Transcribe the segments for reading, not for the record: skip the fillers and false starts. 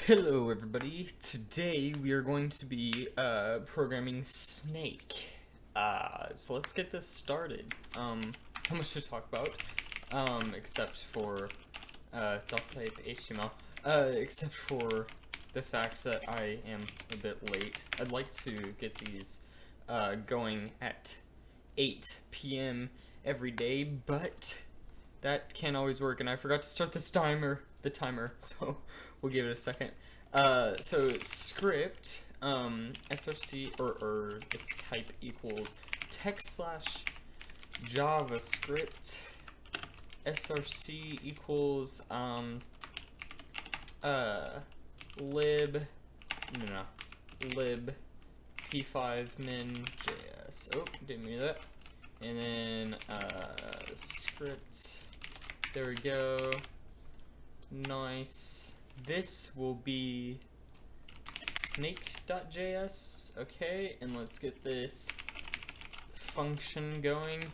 Hello everybody, today we are going to be programming Snake. So let's get this started. How much to talk about, except for .type HTML, except for the fact that I am a bit late. I'd like to get these going at 8 p.m. every day, but that can't always work, and I forgot to start the timer, so we'll give it a second. So script, src, or its type equals text slash JavaScript, src equals, lib p5 min js. Oh, didn't mean that. And then, script, there we go. Nice. This will be snake.js. Okay, and let's get this function going.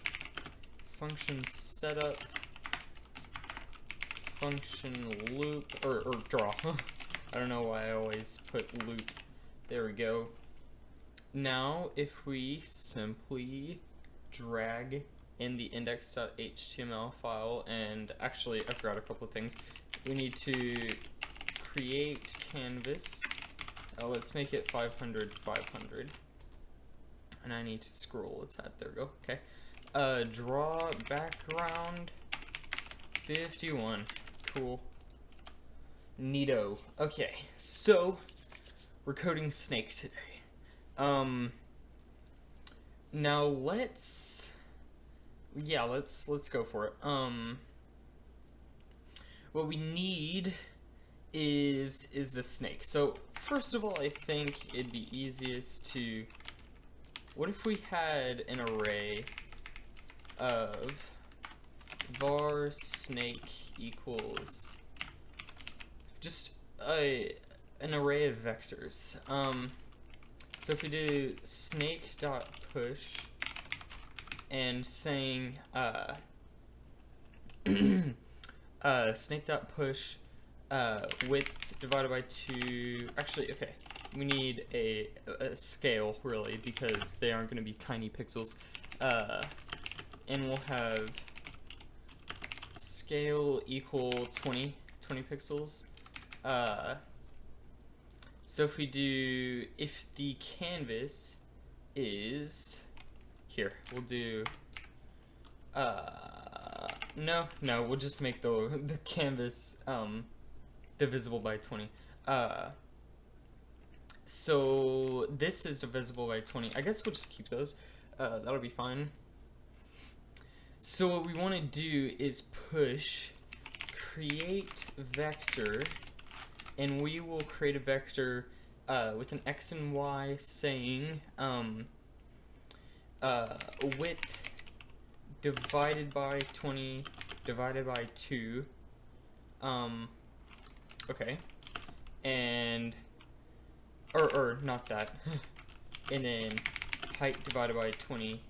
Function setup. Function loop, or draw. I don't know why I always put loop. There we go. Now, if we simply drag in the index.html file, and actually I forgot a couple of things. We need to create canvas. Let's make it 500, 500. And I need to scroll. It's at, there we go. Okay. Draw background 51. Cool. Neato. Okay, so we're coding Snake today. Now let's go for it. What we need is the snake. So first of all, I think it'd be easiest to, what if we had an array of var snake equals just an array of vectors. So if we do snake.push and saying snake.push width divided by 2, actually, okay, we need a scale, really, because they aren't going to be tiny pixels, and we'll have scale equal 20 pixels. So if we do, if the canvas is, here, we'll do, no, we'll just make the canvas, divisible by 20. So this is divisible by 20. I guess we'll just keep those. That'll be fine. So what we want to do is push create vector, and we will create a vector with an x and y saying width divided by 20 divided by 2. Okay, and or not that. And then height divided by 20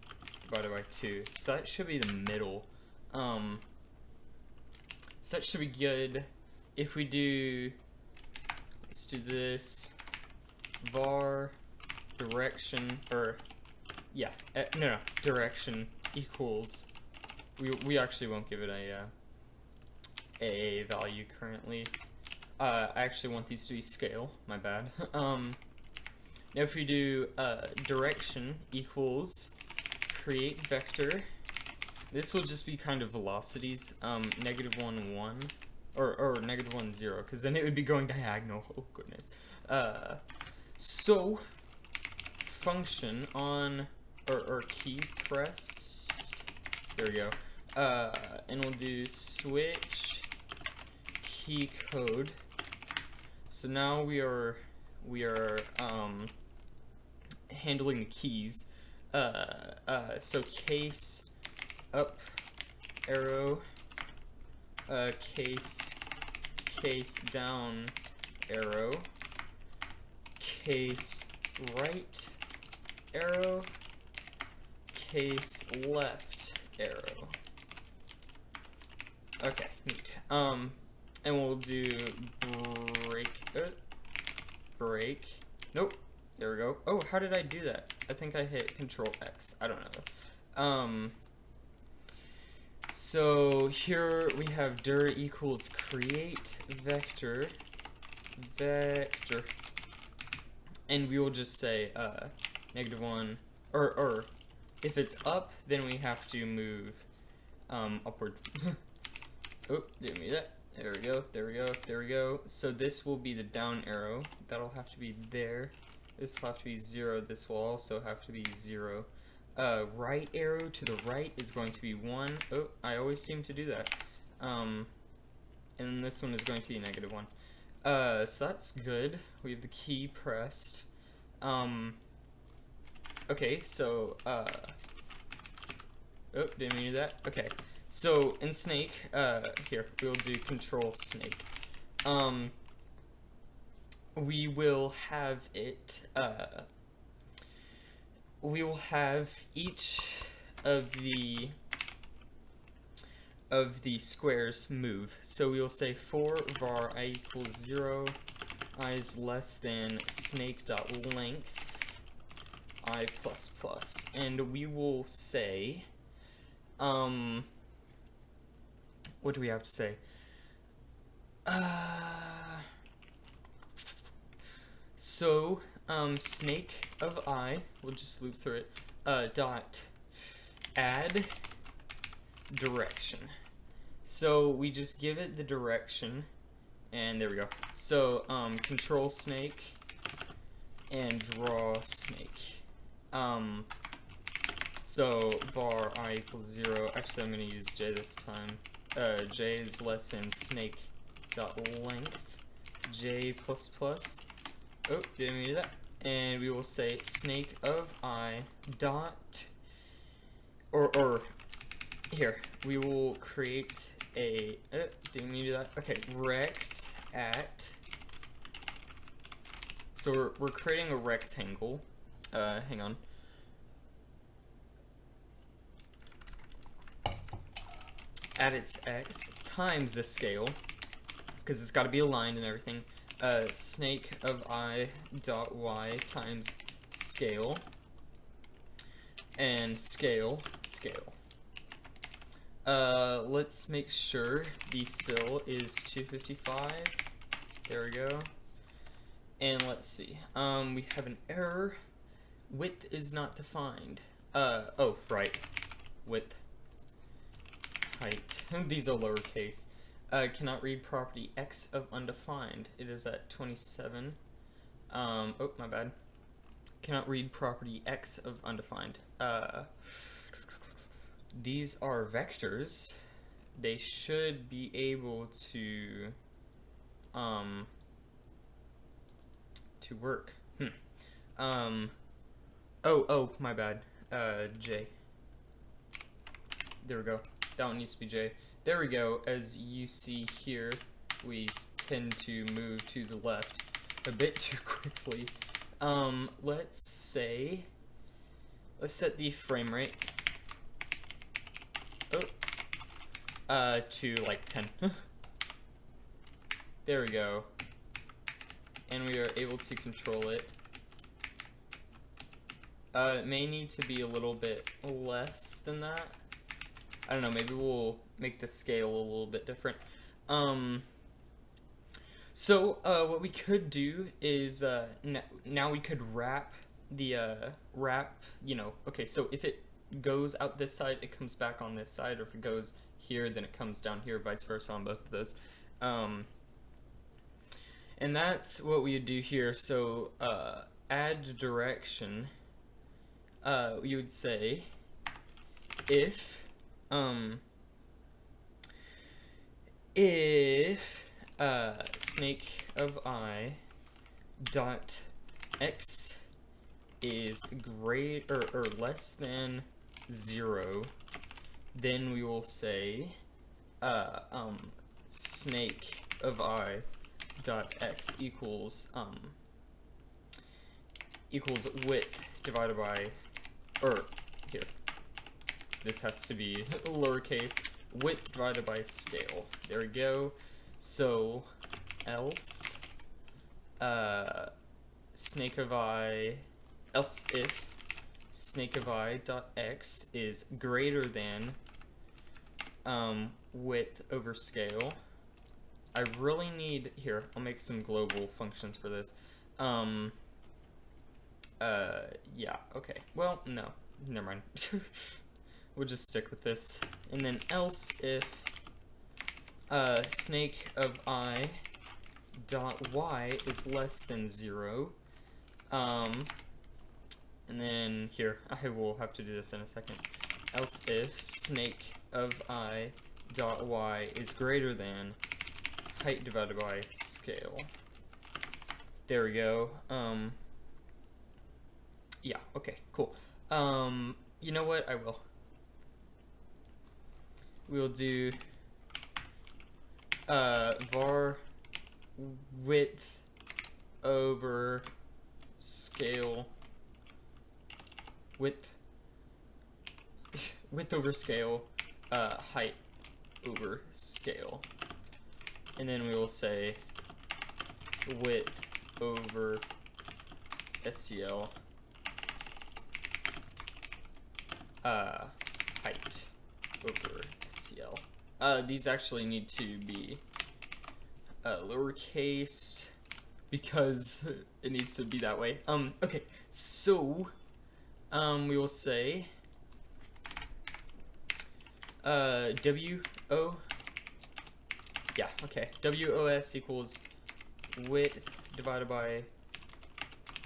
divided by 2. So that should be the middle. So that should be good. If we do, let's do this, var direction, or yeah, no, direction equals, we actually won't give it a value currently. I actually want these to be scale, my bad. Now if we do direction equals create vector, this will just be kind of velocities, -1, 1, or -1, 0, because then it would be going diagonal. Oh goodness. So function on, or key pressed, there we go, and we'll do switch key code. So now we are handling the keys. So case up arrow, case down arrow, case right arrow, case left arrow. Okay, neat. And we'll do break, break. Nope. There we go. Oh, how did I do that? I think I hit Control X. I don't know. So here we have dir equals create vector, and we will just say -1, or if it's up, then we have to move upward. Oh, didn't mean that. There we go, there we go, there we go. So this will be the down arrow. That'll have to be there. This will have to be 0. This will also have to be 0. Right arrow to the right is going to be 1. Oh, I always seem to do that. And this one is going to be -1. So that's good. We have the key pressed. Okay, so, oh, didn't mean to do that. Okay, so in snake, here, we'll do control snake. We will have it, we will have each of the squares move. So we will say for var I equals 0, I is less than snake.length I plus plus, and we will say, what do we have to say? So, snake of I, we'll just loop through it, dot add direction. So we just give it the direction, and there we go. So, control snake and draw snake. So var I equals 0, actually I'm going to use j this time. J is less than snake dot length j plus plus. Oh, didn't mean to do that. And we will say snake of I dot, or here, we will create a, didn't mean to do that. Okay, rect at, so we're creating a rectangle. Hang on. At its x times the scale, because it's got to be aligned and everything. Snake of I dot y times scale, and scale. Let's make sure the fill is 255. There we go. And let's see. We have an error. Width is not defined. Oh, right. Width. Height. These are lowercase. Cannot read property x of undefined. It is at 27. Oh, my bad. Cannot read property x of undefined. These are vectors. They should be able to work. Oh, my bad. J. There we go. That one needs to be J. There we go. As you see here, we tend to move to the left a bit too quickly. Let's set the frame rate to like 10. There we go. And we are able to control it. It may need to be a little bit less than that. I don't know, maybe we'll make the scale a little bit different. So what we could do is, now we could wrap the, okay, so if it goes out this side, it comes back on this side, or if it goes here, then it comes down here, vice versa on both of those. And that's what we would do here. So, add direction, you would say, if snake of I dot x is greater or less than 0, then we will say snake of I dot x equals width divided by, or here, this has to be lowercase, width divided by scale. There we go. So else snake of I, else if snake of I dot x is greater than width over scale. I really need, here, I'll make some global functions for this. Yeah, okay. Well, no, never mind. We'll just stick with this. And then else if snake of I dot y is less than 0. And then here, I will have to do this in a second. Else if snake of I dot y is greater than height divided by scale. There we go. Yeah, okay, cool. You know what? I will. We'll do var width over scale, width over scale, height over scale, and then we will say width over SCL, height over SCL. These actually need to be lowercase because it needs to be that way. Okay, so we will say WO, yeah, okay, WOS equals width divided by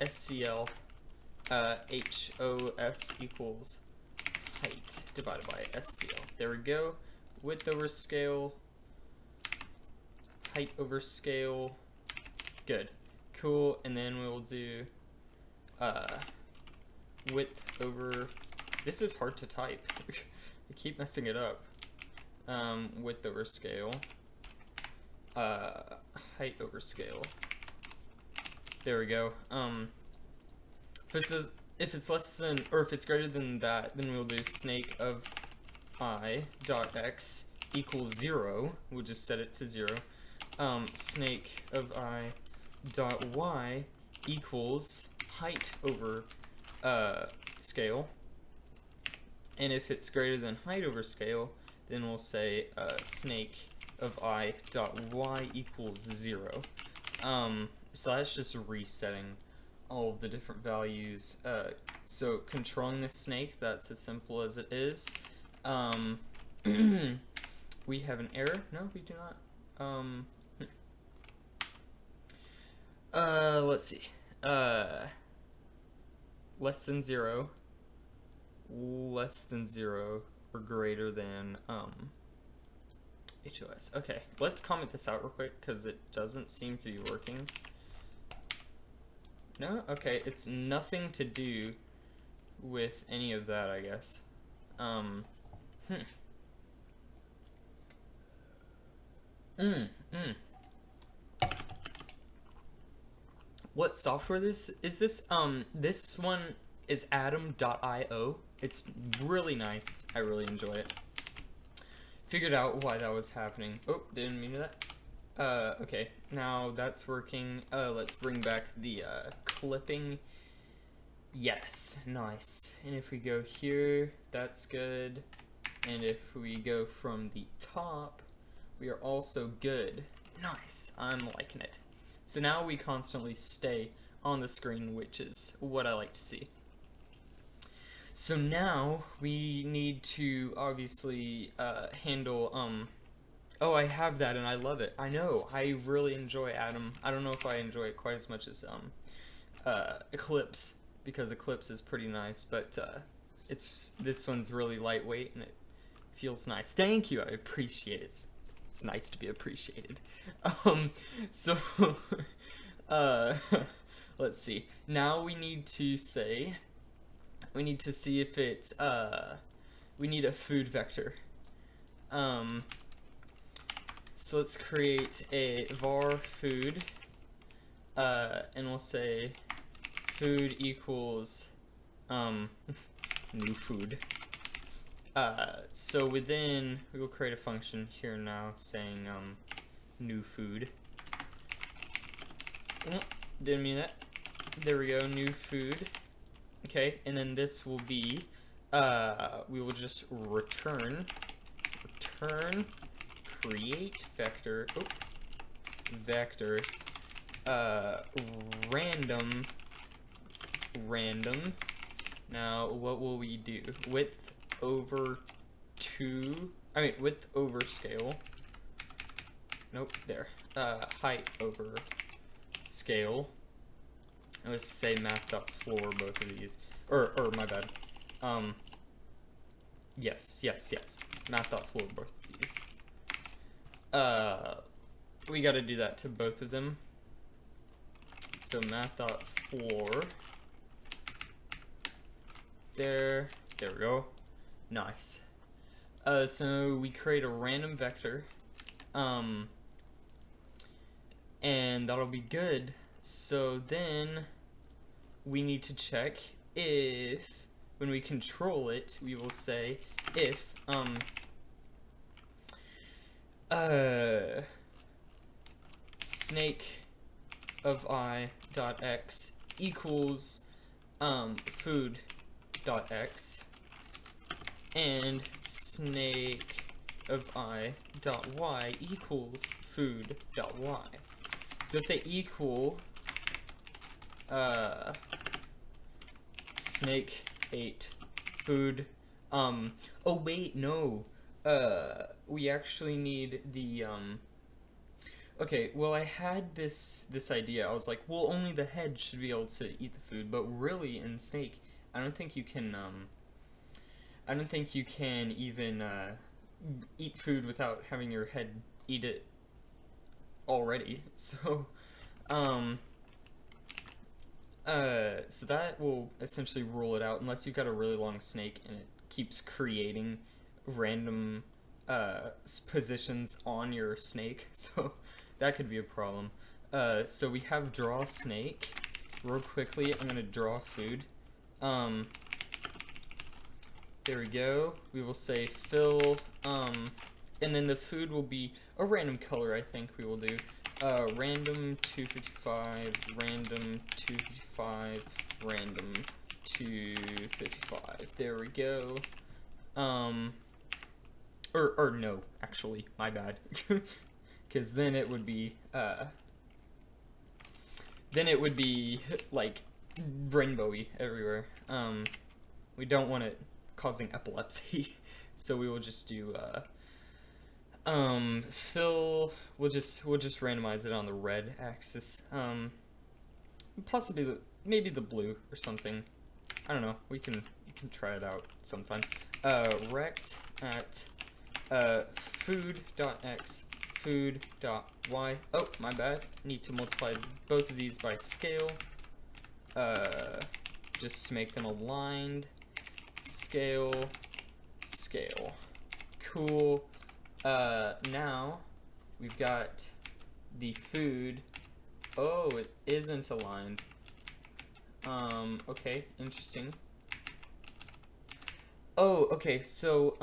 SCL, HOS equals height divided by SCL. There we go. Width over scale, height over scale. Good. Cool. And then we'll do width over, this is hard to type. I keep messing it up. Width over scale, height over scale. There we go. If it's less than, or if it's greater than that, then we'll do snake of I dot x equals 0. We'll just set it to 0. Snake of I dot y equals height over scale. And if it's greater than height over scale, then we'll say snake of I dot y equals 0. So that's just resetting all of the different values. So controlling this snake, that's as simple as it is. We have an error. No, we do not. Let's see. Less than 0, or greater than HOS. Okay, let's comment this out real quick because it doesn't seem to be working. No? Okay, it's nothing to do with any of that, I guess. What software is this? This one is atom.io. It's really nice. I really enjoy it. Figured out why that was happening. Oh, didn't mean that. Okay, now that's working. Let's bring back the clipping. Yes, nice. And if we go here, that's good. And if we go from the top, we are also good. Nice, I'm liking it. So now we constantly stay on the screen, which is what I like to see. So now we need to obviously handle, oh, I have that and I love it. I know, I really enjoy Atom. I don't know if I enjoy it quite as much as Eclipse, because Eclipse is pretty nice, but this one's really lightweight and it feels nice. Thank you, I appreciate it. It's nice to be appreciated. So let's see. Now we need to say, we need to see if it's we need a food vector. So let's create a var food, and we'll say food equals new food. So within, we will create a function here now saying new food. Didn't mean that. There we go, new food. Okay, and then this will be, we will just return create vector, random. Now, what will we do? Width over scale. Nope, there. Height over scale. I would say math.floor, both of these. Or my bad. Yes. Math.floor, both of these. We gotta do that to both of them. So math.floor. There we go. Nice. So we create a random vector. And that'll be good. So then we need to check if, when we control it, we will say if snake of I dot x equals food dot x, and snake of I dot y equals food dot y. So if they equal, snake ate food, oh wait, no, we actually need the, okay, well, I had this idea. I was like, well, only the head should be able to eat the food, but really, in snake, I don't think you can even, eat food without having your head eat it already. So, so that will essentially rule it out, unless you've got a really long snake and it keeps creating random positions on your snake, so that could be a problem. So we have draw snake. Real quickly, I'm gonna draw food. There we go. We will say fill, and then the food will be a random color. I think we will do random 255, random 255, random 255. There we go. Or no, actually, my bad. Because then it would be like rainbowy everywhere. We don't want it causing epilepsy, so we will just do fill. We'll just randomize it on the red axis. Possibly maybe the blue or something. I don't know. You can try it out sometime. Rect at food.x, food.y. Oh, my bad. Need to multiply both of these by scale. Just to make them aligned. Scale. Cool. Now we've got the food. Oh, it isn't aligned. Okay, interesting. Oh, okay, so,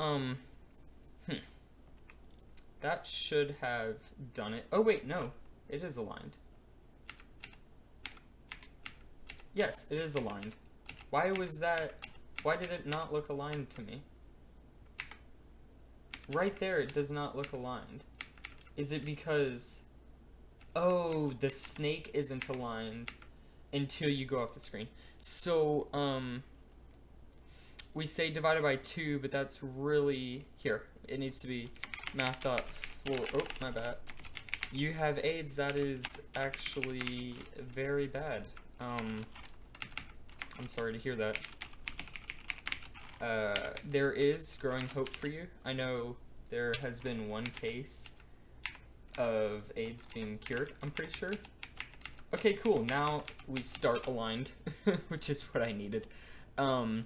that should have done it. Oh, wait, no, it is aligned. Yes, it is aligned. Why was that? Why did it not look aligned to me? Right there, it does not look aligned. Is it because, oh, the snake isn't aligned until you go off the screen? So, we say divided by 2, but that's really, here, it needs to be math.floor. Oh, my bad. You have AIDS. That is actually very bad. I'm sorry to hear that. There is growing hope for you. I know there has been one case of AIDS being cured, I'm pretty sure. Okay, cool. Now we start aligned, which is what I needed. I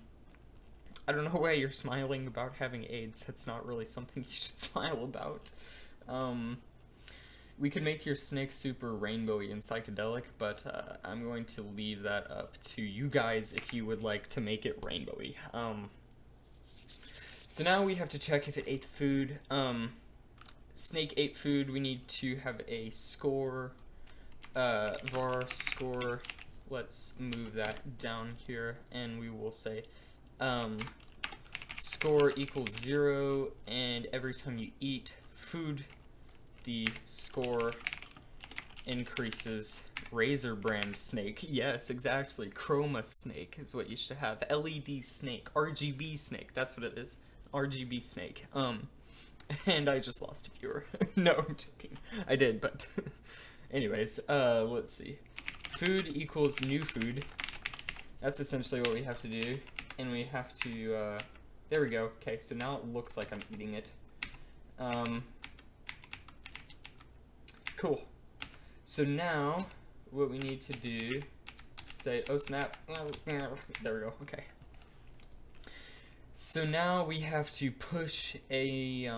don't know why you're smiling about having AIDS. That's not really something you should smile about. We could make your snake super rainbowy and psychedelic, but I'm going to leave that up to you guys if you would like to make it rainbowy. So now we have to check if it ate the food. Snake ate food. We need to have a score. Var score let's move that down here, and we will say score equals 0, and every time you eat food, the score increases. Razer brand snake. Yes, exactly. Chroma snake is what you should have. LED snake. RGB snake. That's what it is. RGB snake. And I just lost a viewer. No, I'm joking. I did, but anyways, let's see. Food equals new food. That's essentially what we have to do. And we have to, there we go. Okay, so now it looks like I'm eating it. Cool. So now, what we need to do, say, oh snap, there we go, okay. So now we have to push a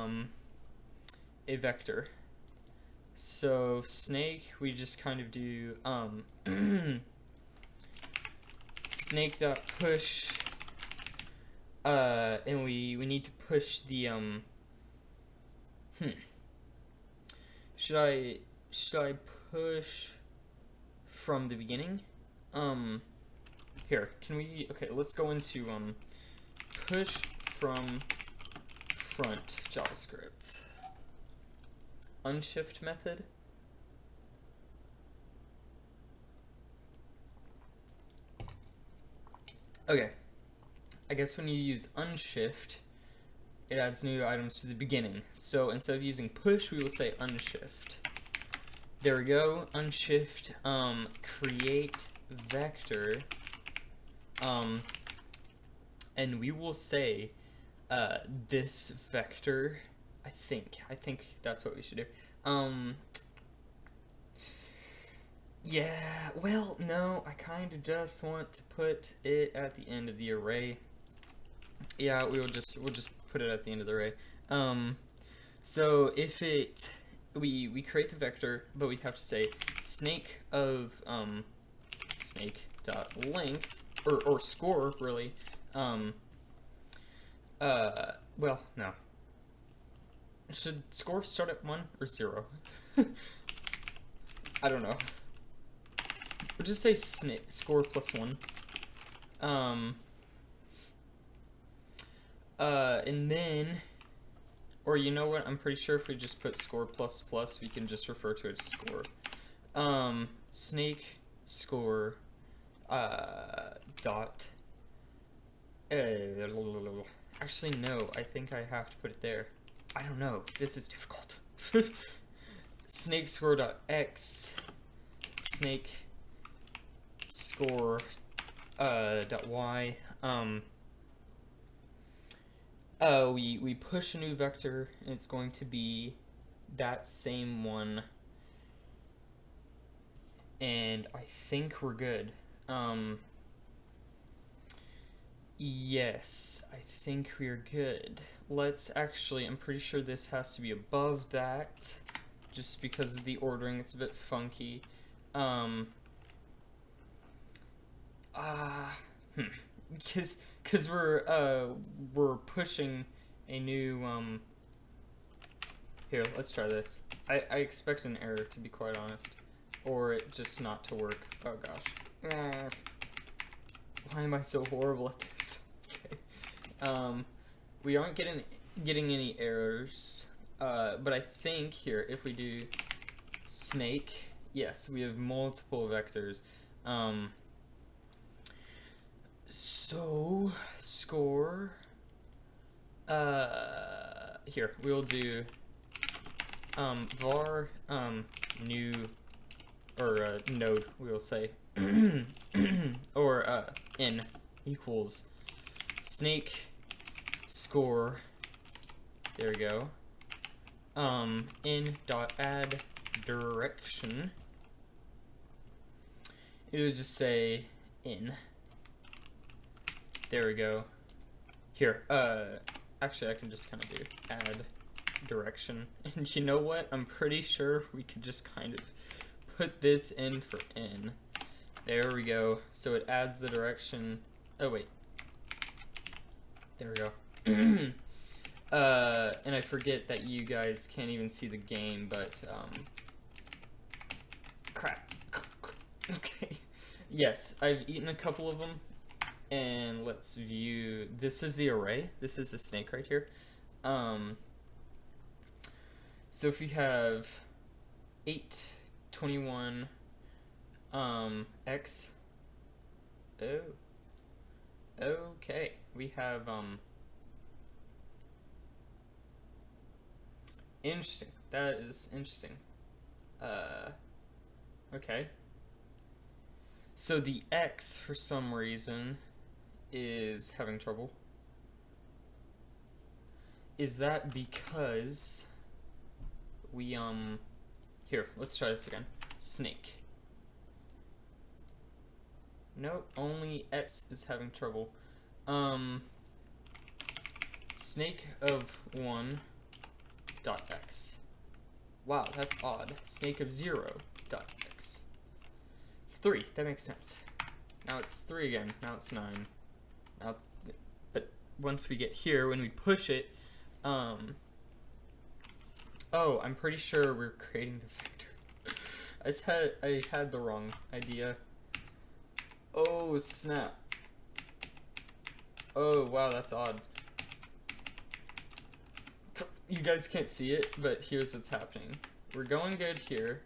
vector. So snake, we just kind of do, snake.push, and we need to push the, should I push from the beginning? Here, can we, okay, let's go into, push from front JavaScript. Unshift method. Okay, I guess when you use unshift, it adds new items to the beginning. So instead of using push, we will say unshift. There we go, unshift, create vector, and we will say, this vector, I think that's what we should do. Yeah, well, no, I kind of just want to put it at the end of the array. Yeah, we'll just put it at the end of the array. So if it, we create the vector, but we have to say snake of, snake dot length, or score, really, well, no. Should score start at 1 or 0? I don't know. We'll just say score plus 1. And then, or you know what, I'm pretty sure if we just put score plus plus, we can just refer to it as score. Snake score, dot, actually no, I think I have to put it there. I don't know, this is difficult. Snake score dot x, snake score, dot y, we push a new vector, and it's going to be that same one, and I think we're good. Yes, I think we're good. Let's actually, I'm pretty sure this has to be above that, just because of the ordering, it's a bit funky. Because we're pushing a new, here, let's try this. I expect an error, to be quite honest, or it just not to work. Oh gosh. Why am I so horrible at this? Okay. We aren't getting any errors, but I think here, if we do snake, yes, we have multiple vectors. So score, here, we'll do, var, new, or, node, we will say, or, n equals snake score, there we go, in dot add direction, it would just say in. There we go. Here, actually I can just kind of do add direction. And you know what? I'm pretty sure we could just kind of put this in for n. There we go. So it adds the direction. Oh, wait. There we go. And I forget that you guys can't even see the game, but, crap. Okay. Yes, I've eaten a couple of them. And let's view, this is the array. This is the snake right here. So if we have 8, 21, x, oh, okay, we have, interesting, that is interesting, okay, so the x, for some reason, is having trouble. Is that because we, here, let's try this again. Snake. Nope, only x is having trouble. Snake of 1 dot x. Wow, that's odd. Snake of 0 dot x. It's 3, that makes sense. Now it's 3 again, now it's 9. Now it's, but once we get here, when we push it, oh, I'm pretty sure we're creating the vector. I had the wrong idea. Oh, snap. Oh, wow, that's odd. You guys can't see it, but here's what's happening. We're going good here.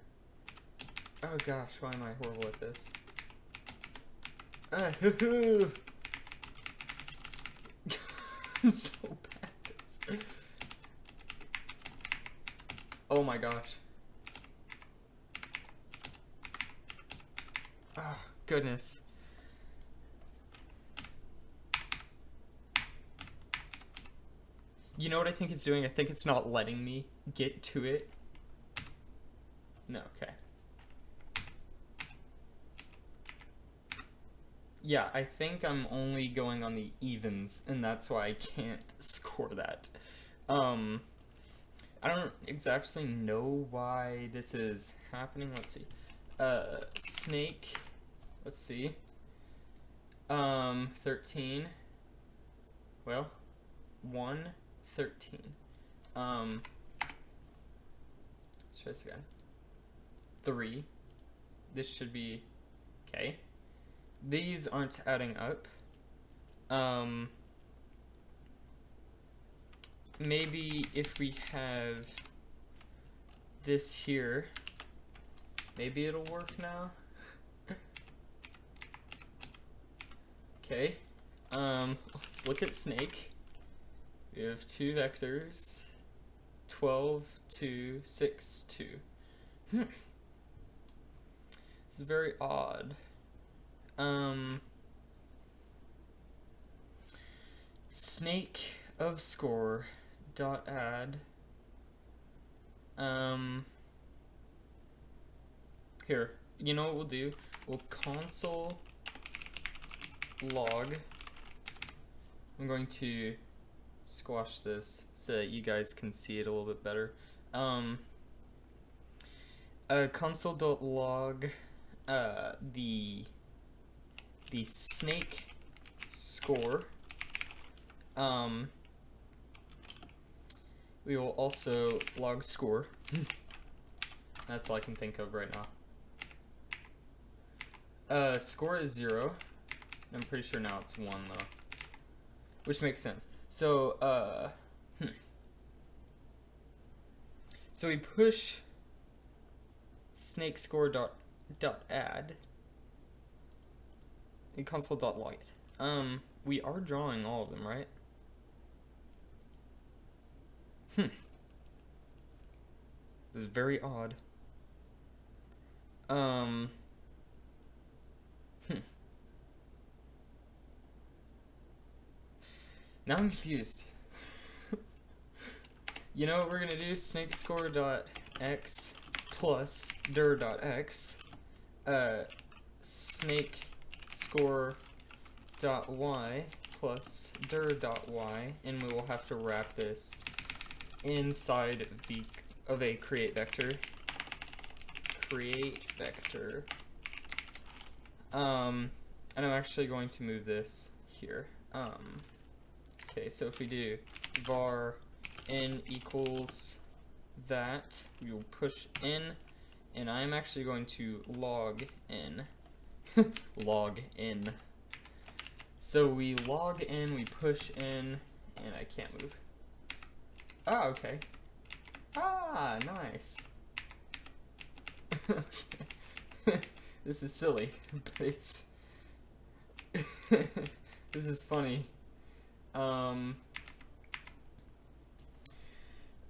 Oh gosh, why am I horrible at this? I'm so bad at this. Oh my gosh. Oh, goodness. You know what I think it's doing? I think it's not letting me get to it. No, okay. Yeah, I think I'm only going on the evens, and that's why I can't score that. I don't exactly know why this is happening. Let's see. Snake, let's see. 13. Well, 1, 13. Let's try this again. 3. This should be, okay. These aren't adding up. Maybe if we have this here, maybe it'll work now. Okay. Let's look at snake. We have 2 vectors. 12, 2, 6, 2. This is very odd. Snake of score dot add. Here, you know what we'll do? We'll console log. I'm going to squash this so that you guys can see it a little bit better. Console.log the snake score. We will also log score. That's all I can think of right now. Score is 0. I'm pretty sure now it's 1 though, which makes sense. So so we push snake score dot add and console dot log it. We are drawing all of them, right? This is very odd. Now I'm confused. You know what we're gonna do? Snake score dot x plus dir dot x. Snake score dot y plus dir dot y, and we will have to wrap this inside of a create vector. Create vector. And I'm actually going to move this here. Okay, so if we do var n equals that, we will push n, and I'm actually going to log n. log in. So we log in, we push in, and I can't move. Oh, okay. Ah, nice. This is silly, but it's this is funny.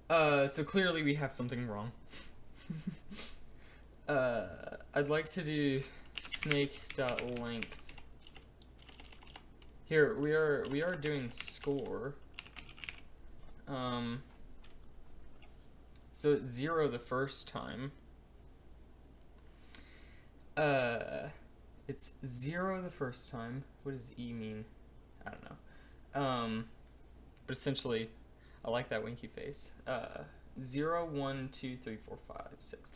So clearly we have something wrong. I'd like to do snake.length. Here we are doing score. So it's 0 the first time. It's 0 the first time. What does E mean? I don't know. But essentially, I like that winky face. 0, 1, 2, 3, 4, 5, 6.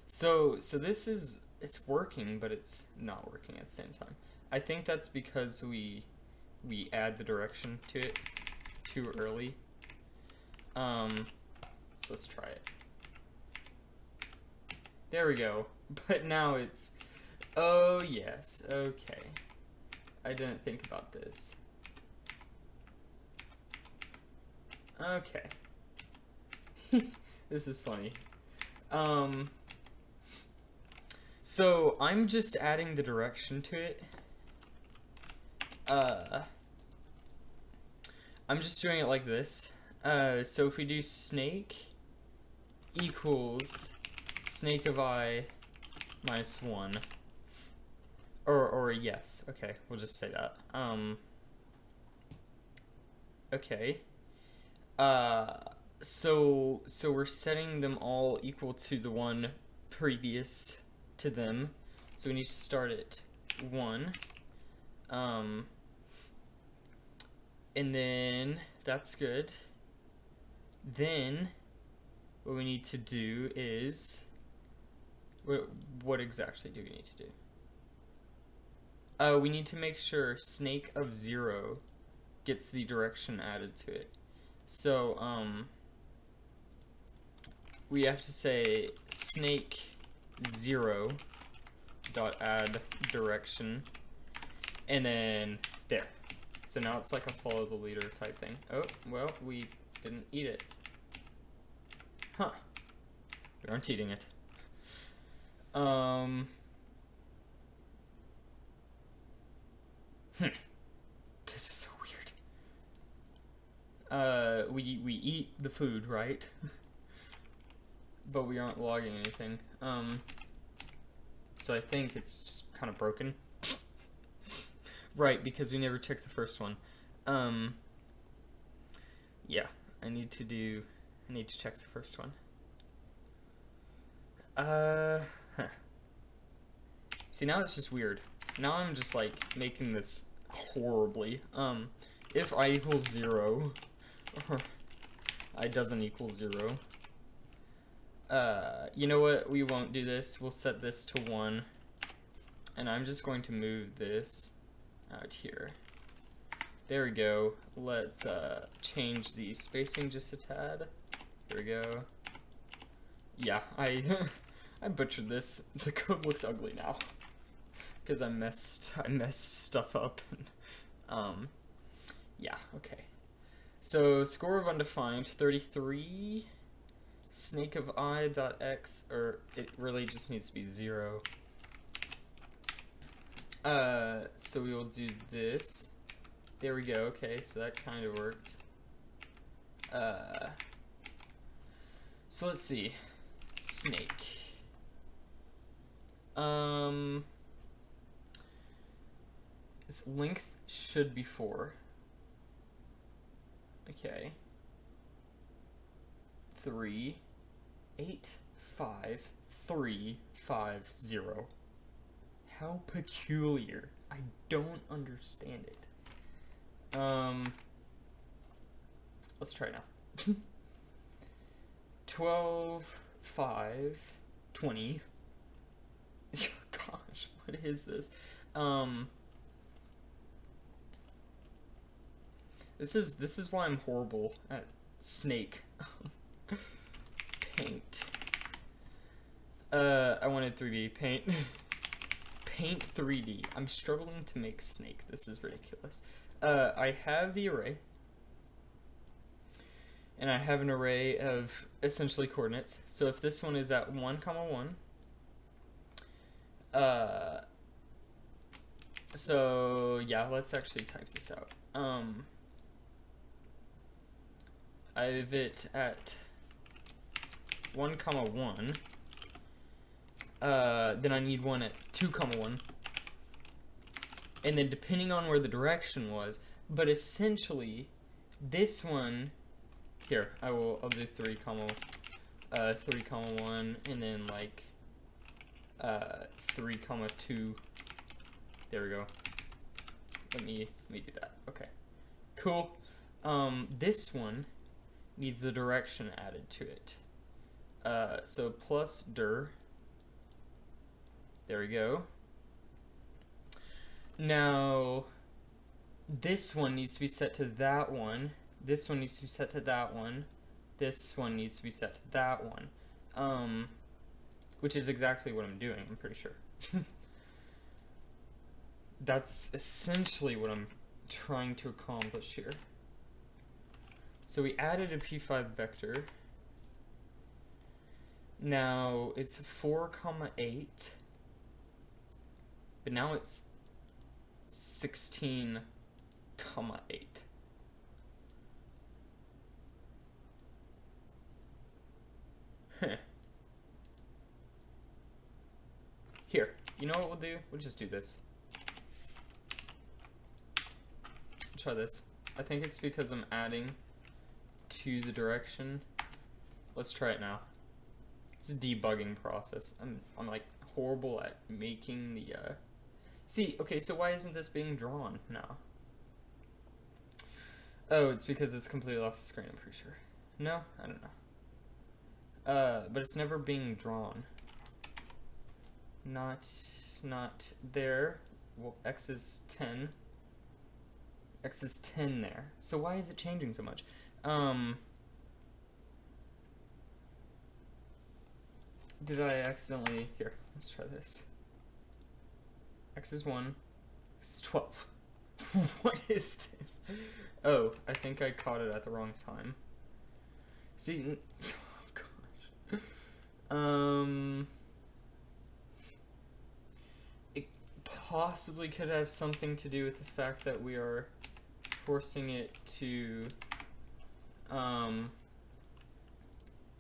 So this is, it's working, but it's not working at the same time. I think that's because we add the direction to it too early. So let's try it. There we go. But now it's, oh yes, okay. I didn't think about this. Okay. This is funny. So I'm just adding the direction to it. I'm just doing it like this. So if we do snake equals snake of I minus 1, or yes, okay, we'll just say that. Okay. So we're setting them all equal to the one previous to them. So we need to start at 1. And then that's good. Then what we need to do is, what exactly do we need to do? We need to make sure snake of 0 gets the direction added to it. So we have to say snake 0 dot add direction, and then there. So now it's like a follow the leader type thing. Oh, well, we didn't eat it. Huh. We aren't eating it. This is so weird. We eat the food, right? But we aren't logging anything. So I think it's just kind of broken. Right, because we never checked the first one. Yeah, I need to check the first one. See, now it's just weird. Now I'm just like making this horribly. If I equals 0, or I doesn't equal 0. You know what? We won't do this. We'll set this to 1. And I'm just going to move this out here. There we go. Let's change the spacing just a tad. There we go. Yeah, I butchered this. The code looks ugly now because I messed stuff up. Yeah, okay. So score of undefined 33. Snake of I dot x, or it really just needs to be 0. So we will do this. There we go. Okay, so that kind of worked. So let's see. Snake. Its length should be 4. Okay. 3, 8, 5, 3, 5, 0. How peculiar. I don't understand it. Let's try now. 12, 5, 20. Gosh, what is this? This is why I'm horrible at snake. Paint. I wanted 3D paint. Paint 3D. I'm struggling to make snake. This is ridiculous. I have the array. And I have an array of essentially coordinates. So if this one is at 1, 1, so yeah, let's actually type this out. I have it at 1, 1. Then I need one at 2, 1. And then depending on where the direction was, but essentially this one here, I'll do 3, 3, 1, and then like 3, 2. There we go. Let me do that. Okay. Cool. This one needs the direction added to it. So plus dir. There we go. Now, this one needs to be set to that one. This one needs to be set to that one. This one needs to be set to that one. Which is exactly what I'm doing, I'm pretty sure. That's essentially what I'm trying to accomplish here. So we added a P5 vector. Now it's 4, 8. But now it's 16, 8. Here, you know what we'll do? We'll just do this. Try this. I think it's because I'm adding to the direction. Let's try it now. It's a debugging process. I'm like horrible at making the see, okay, so why isn't this being drawn now? Oh, it's because it's completely off the screen, I'm pretty sure. No, I don't know. But it's never being drawn. Not there. Well, x is 10. X is 10 there. So why is it changing so much? Did I accidentally... Here, let's try this. X is 1. X is 12. What is this? Oh, I think I caught it at the wrong time. See... Oh, gosh. It possibly could have something to do with the fact that we are forcing it to,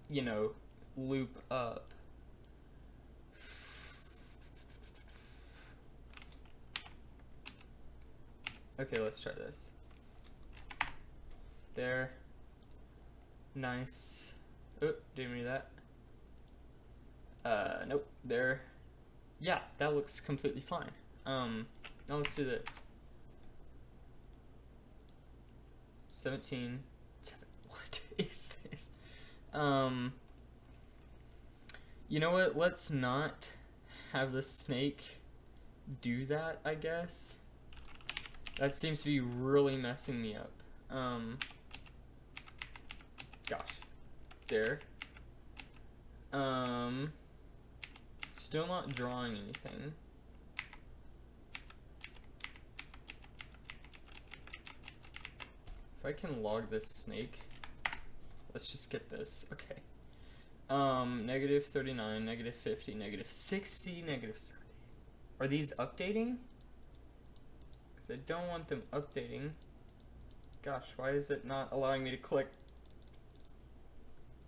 you know, loop up. Okay, let's try this. There. Nice. Oh, didn't read that. Nope. There. Yeah, that looks completely fine. Now let's do this. 17. What is this? You know what? Let's not have the snake do that, I guess. That seems to be really messing me up. Gosh. There. Still not drawing anything. If I can log this snake, let's just get this. Okay. Negative 39, negative 50, negative 60, negative 70. Are these updating? Because I don't want them updating. Gosh, why is it not allowing me to click?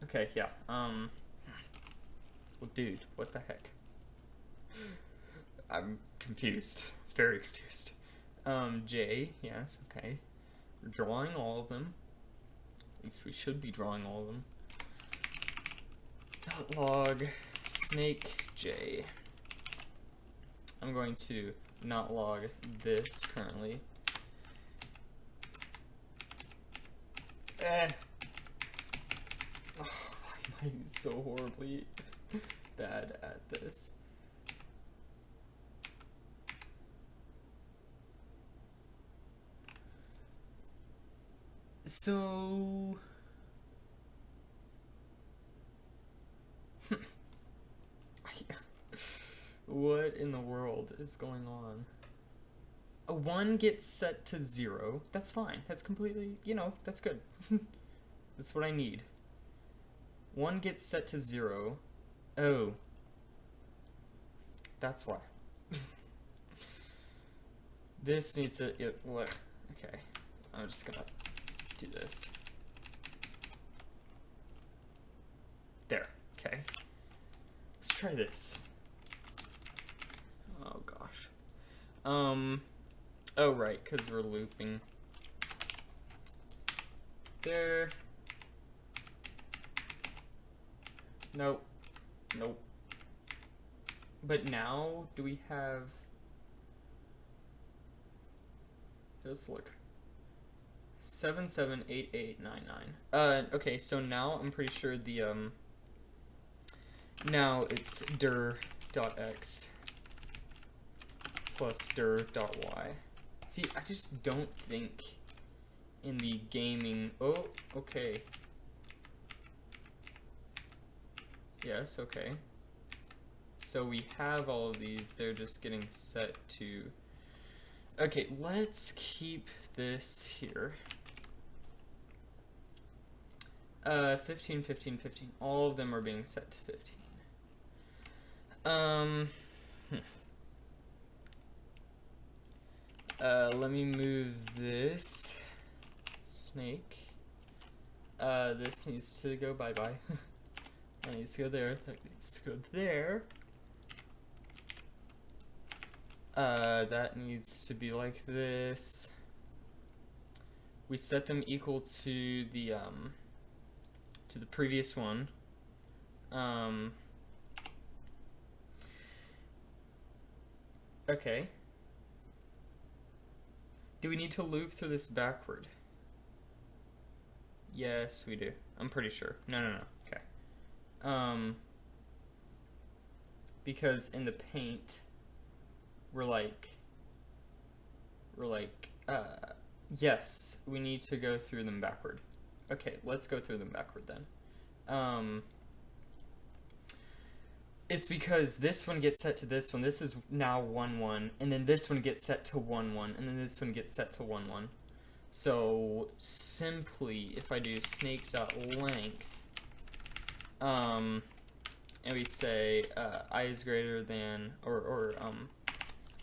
Okay, yeah. Well, dude, what the heck? I'm confused. Very confused. J, yes, okay. We're drawing all of them. At least we should be drawing all of them. Log snake J. I'm going to not log this currently. Oh, why am I so horribly bad at this? So I What in the world is going on? A 1 gets set to 0. That's fine. That's completely, that's good. That's what I need. 1 gets set to 0. Oh. That's why. This needs to, okay. I'm just gonna do this. There, okay. Let's try this. Oh gosh. Oh right, because we're looping. There. Nope. Nope. But now, do we have... Let's look. 778899. Okay, so now I'm pretty sure the, now it's dir.x plus dir.y. See, I just don't think in the gaming... Oh, okay. Yes, okay. So we have all of these, they're just getting set to... Okay, let's keep this here. 15, 15, 15. All of them are being set to 15. Let me move this snake. This needs to go bye-bye. That needs to go there. That needs to go there. That needs to be like this. We set them equal to the previous one. Okay. Do we need to loop through this backward? Yes, we do. I'm pretty sure. No. Okay. Because in the paint, we're like, yes, we need to go through them backward. Okay, let's go through them backward then. It's because this one gets set to this one. This is now 1, 1, and then this one gets set to 1, 1, and then this one gets set to 1, 1. So simply, if I do snake.length, and we say I is greater than, or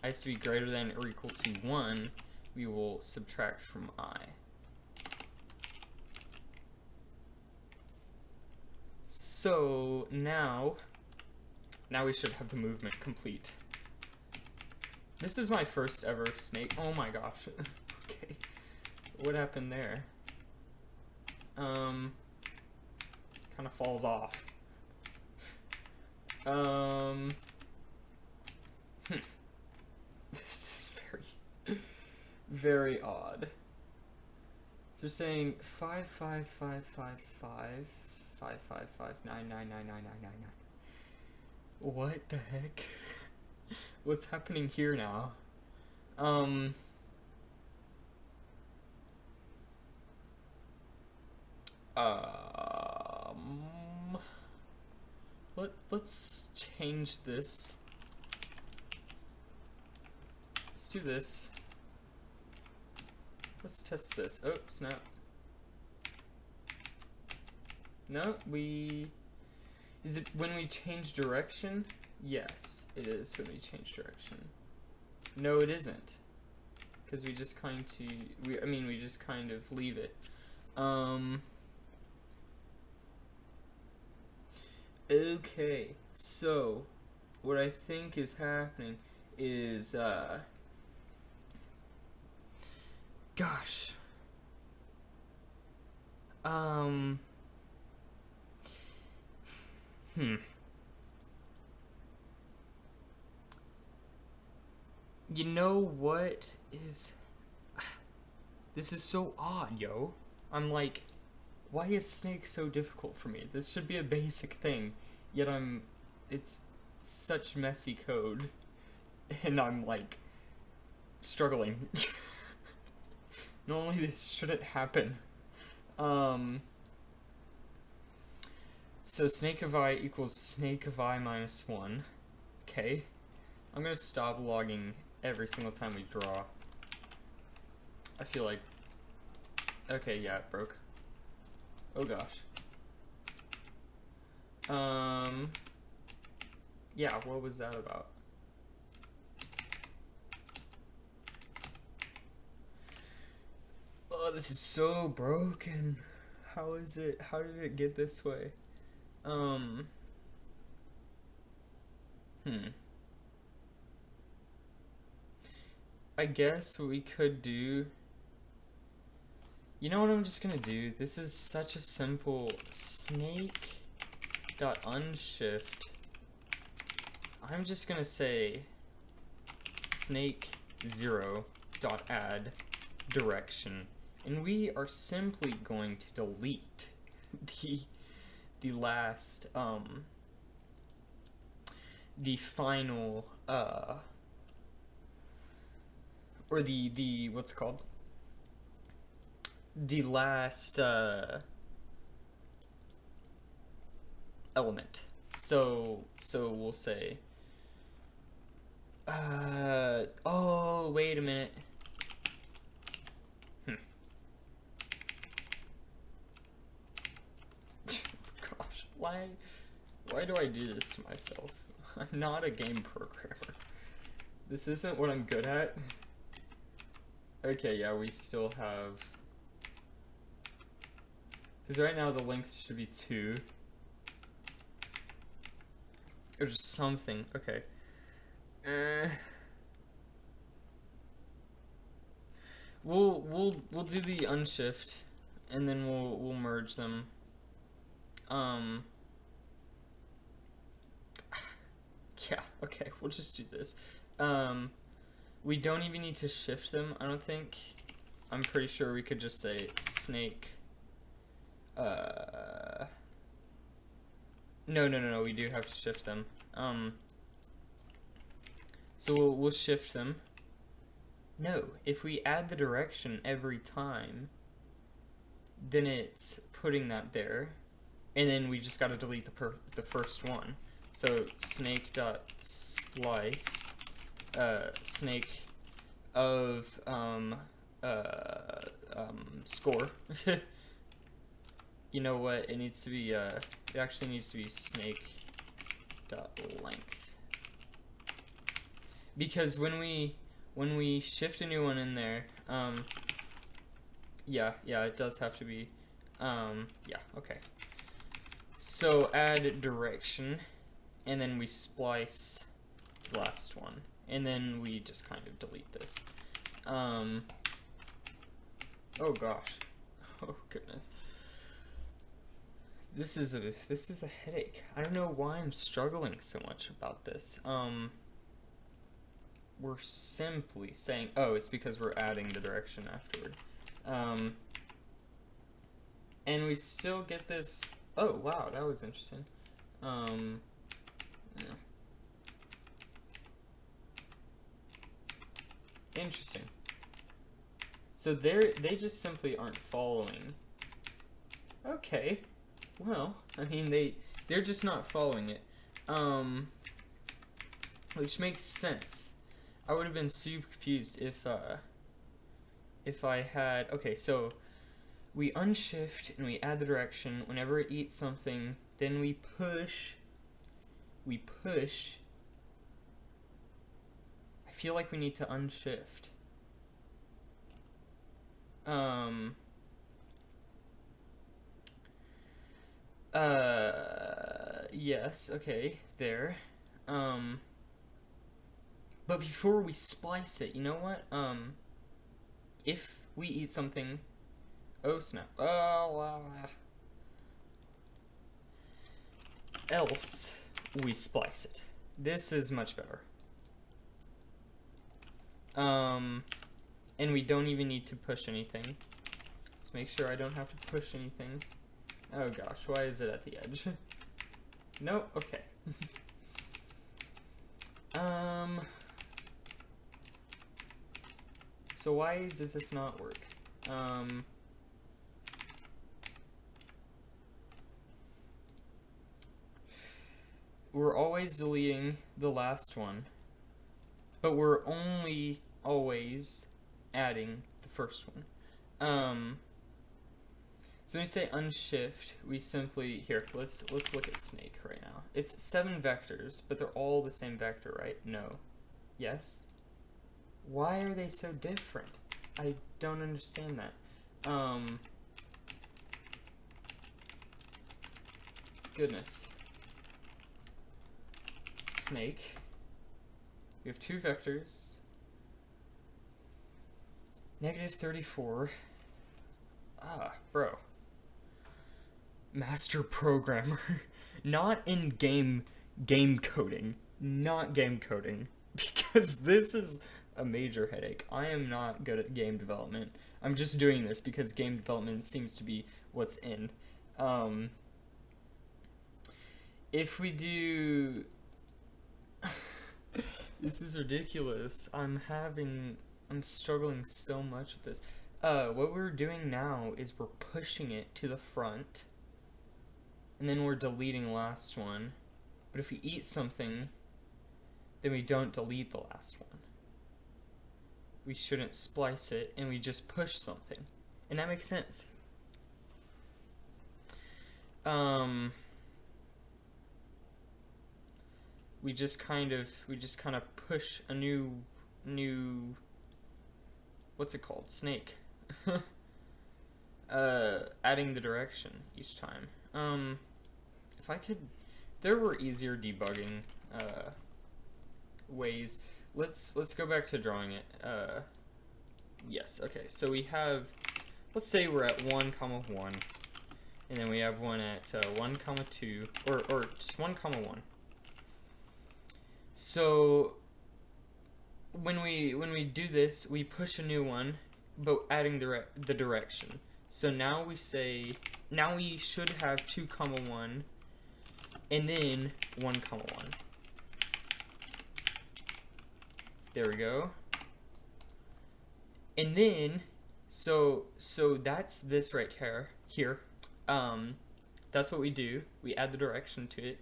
I has to be greater than or equal to 1, we will subtract from I. So now we should have the movement complete. This is my first ever snake. Oh my gosh. Okay. What happened there? Kind of falls off. This is very odd. So we're saying 5, 5, 5, 5, 5, 5, 5, 5, 9, 9, 9, 9, 9, 9, 9. What the heck? What's happening here now? Let's change this. Let's do this. Let's test this. Oh, snap. No, is it when we change direction? Yes, it is when we change direction. No, it isn't. Because we just kind of leave it. Okay, so what I think is happening is, gosh. You know what is... This is so odd, yo. I'm like, why is Snake so difficult for me? This should be a basic thing, yet it's such messy code, and I'm like, struggling. Normally this shouldn't happen. So snake of I equals snake of I minus 1. Okay. I'm gonna stop logging every single time we draw. I feel like, okay, yeah, it broke. Oh gosh. Yeah, what was that about? Oh, this is so broken. How is it? How did it get this way? I guess what we could do. You know what I'm just gonna do? This is such a simple snake.unshift. I'm just gonna say snake0.add direction, and we are simply going to delete the last the final or the what's it called, the last element. So we'll say oh, wait a minute. Gosh, why do I do this to myself? I'm not a game programmer. This isn't what I'm good at. Okay, yeah, we still have, because right now the length should be 2 or just something. Okay. We'll do the unshift, and then we'll merge them. Yeah, okay, we'll just do this. We don't even need to shift them, I don't think. I'm pretty sure we could just say snake. No, we do have to shift them. So we'll shift them. No, if we add the direction every time, then it's putting that there, and then we just gotta delete the first one. So snake.splice snake of score. You know what? It needs to be it actually needs to be snake.length, because when we shift a new one in there, yeah, it does have to be, yeah, okay. So add direction, and then we splice the last one, and then we just kind of delete this. Oh gosh, oh goodness. This is a headache. I don't know why I'm struggling so much about this. We're simply saying, oh, it's because we're adding the direction afterward. And we still get this, oh wow, that was interesting. Yeah. Interesting. So they just simply aren't following. Okay. Well, I mean, they're just not following it. Which makes sense. I would have been super confused if I had, okay, so we unshift and we add the direction. Whenever it eats something, then we push. I feel like we need to unshift. Yes, okay, there. But before we splice it, you know what? If we eat something, oh snap, else we splice it. This is much better. And we don't even need to push anything. Let's make sure I don't have to push anything. Oh gosh, why is it at the edge? Nope, okay. So why does this not work? We're always deleting the last one. but we're only always adding the first one. So when we say unshift, we simply, here, let's look at snake right now. It's 7 vectors, but they're all the same vector, right? No. Yes? Why are they so different? I don't understand that. Goodness. Snake. We have 2 vectors. -34. Ah, bro. Master programmer. Not in game coding. Not game coding. Because this is a major headache. I am not good at game development. I'm just doing this because game development seems to be what's in. If we do... This is ridiculous. I'm struggling so much with this. What we're doing now is we're pushing it to the front, and then we're deleting the last one. But if we eat something, then we don't delete the last one. We shouldn't splice it, and we just push something. And that makes sense. We just kind of push a new what's it called? Snake. Adding the direction each time. If there were easier debugging ways, let's go back to drawing it. Yes, okay. So we have, let's say we're at 1, 1, and then we have one at 1, 2, or just 1, 1. So when we do this, we push a new one, but adding the direction. So now we should have 2, 1, and then 1, 1. There we go. And then so that's this right here. That's what we do. We add the direction to it.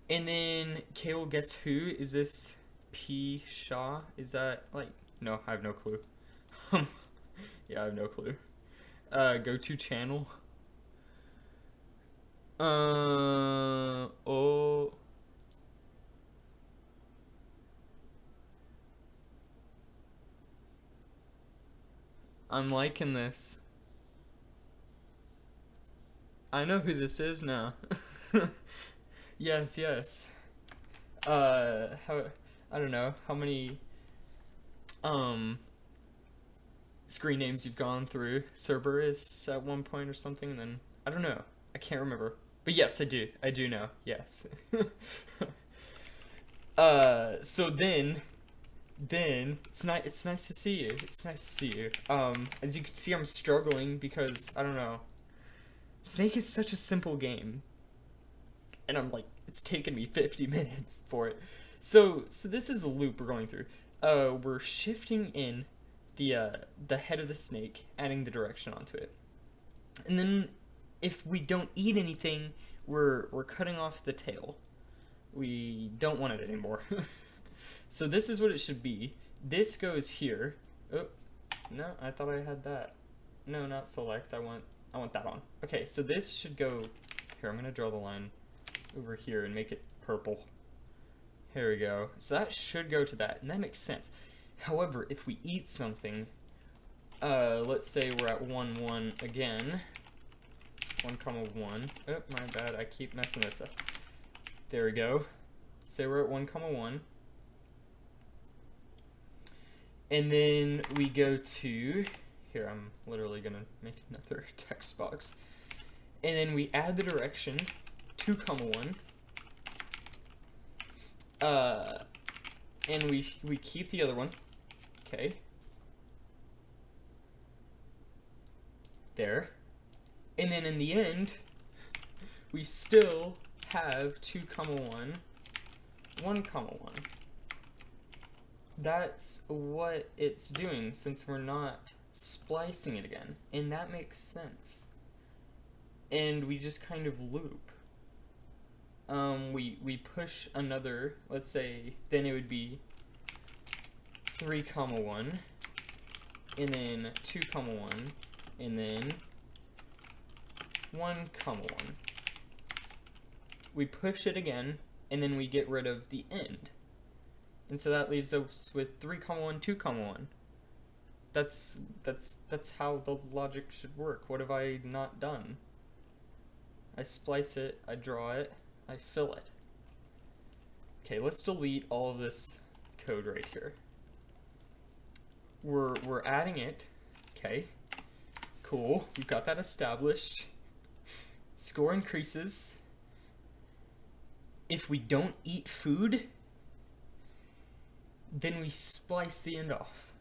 And then Kale guess who? Is this P Shaw? Is that like, no, I have no clue. Yeah, I have no clue. Go to channel. Oh. I'm liking this. I know who this is now. Yes. I don't know how many screen names you've gone through. Cerberus at one point or something, and then I don't know. I can't remember. But yes, I do. I do know. Yes. So then it's nice to see you. It's nice to see you. As you can see, I'm struggling because I don't know. Snake is such a simple game. And I'm like, it's taken me 50 minutes for it. So this is a loop we're going through. We're shifting in the head of the snake, adding the direction onto it. And then if we don't eat anything, we're cutting off the tail. We don't want it anymore. So this is what it should be. This goes here. Oh, no, I thought I had that. No, not select. I want that on. Okay, so this should go here. I'm gonna draw the line over here and make it purple. Here we go. So that should go to that, and that makes sense. However, if we eat something, let's say we're at 1, 1 again. 1, 1. Oh, my bad. I keep messing this up. There we go. Say we're at 1, 1. And then we go to, here, I'm literally gonna make another text box. And then we add the direction, 2, 1. And we keep the other one. Okay. There. And then in the end, we still have 2, 1, 1, 1. That's what it's doing since we're not splicing it again. And that makes sense. And we just kind of loop. We push another, let's say, then it would be 3 comma 1, and then 2 comma 1, and then 1 comma 1. We push it again, and then we get rid of the end. And so that leaves us with 3 comma 1, 2 comma 1. That's how the logic should work. What have I not done? I splice it, I draw it, I fill it. Okay, let's delete all of this code right here. We're adding it. Okay, cool. We've got that established. Score increases. If we don't eat food, then we splice the end off.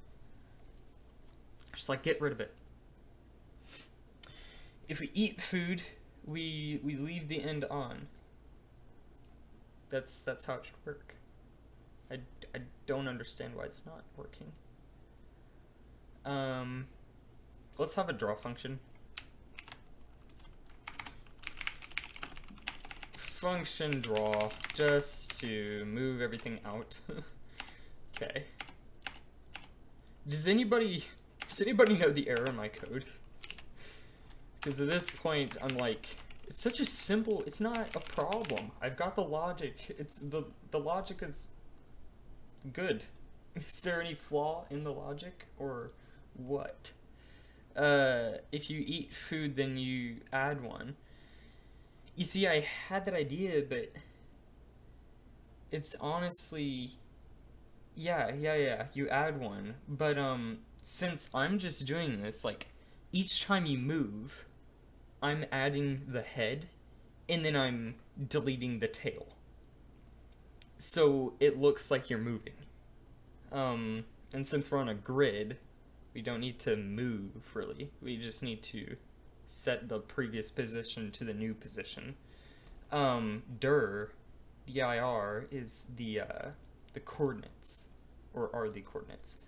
Just like get rid of it. If we eat food, we leave the end on. That's how it should work. I don't understand why it's not working. Let's have a draw function. Function draw, just to move everything out. Okay. Does anybody know the error in my code? Because at this point, I'm like, it's such a simple, it's not a problem. I've got the logic. It's the logic is good. Is there any flaw in the logic or what? If you eat food, then you add one. You see, I had that idea, but it's honestly, yeah, you add one. But since I'm just doing this, like, each time you move, I'm adding the head, and then I'm deleting the tail. So it looks like you're moving. And since we're on a grid, we don't need to move, really. We just need to set the previous position to the new position. dir, dir is the coordinates, or are the coordinates.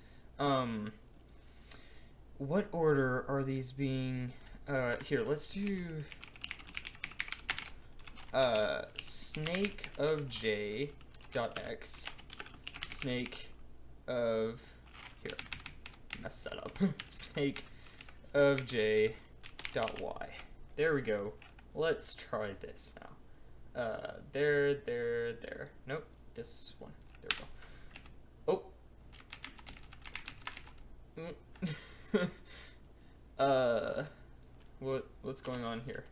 What order are these being, here, let's do, snake of j dot x, snake of, here, messed that up, snake of j dot y. There we go. Let's try this now. There. Nope, this one. There we go. Oh. What's going on here?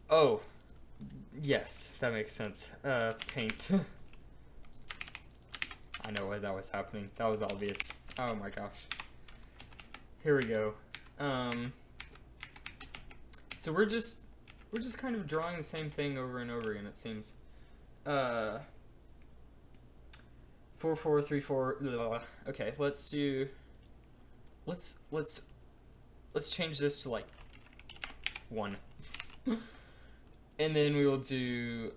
Oh, yes, that makes sense. Paint. I know why that was happening. That was obvious. Oh my gosh. Here we go. So we're just kind of drawing the same thing over and over again, it seems. 4 4 3 4. Okay, let's change this to like 1. And then we will do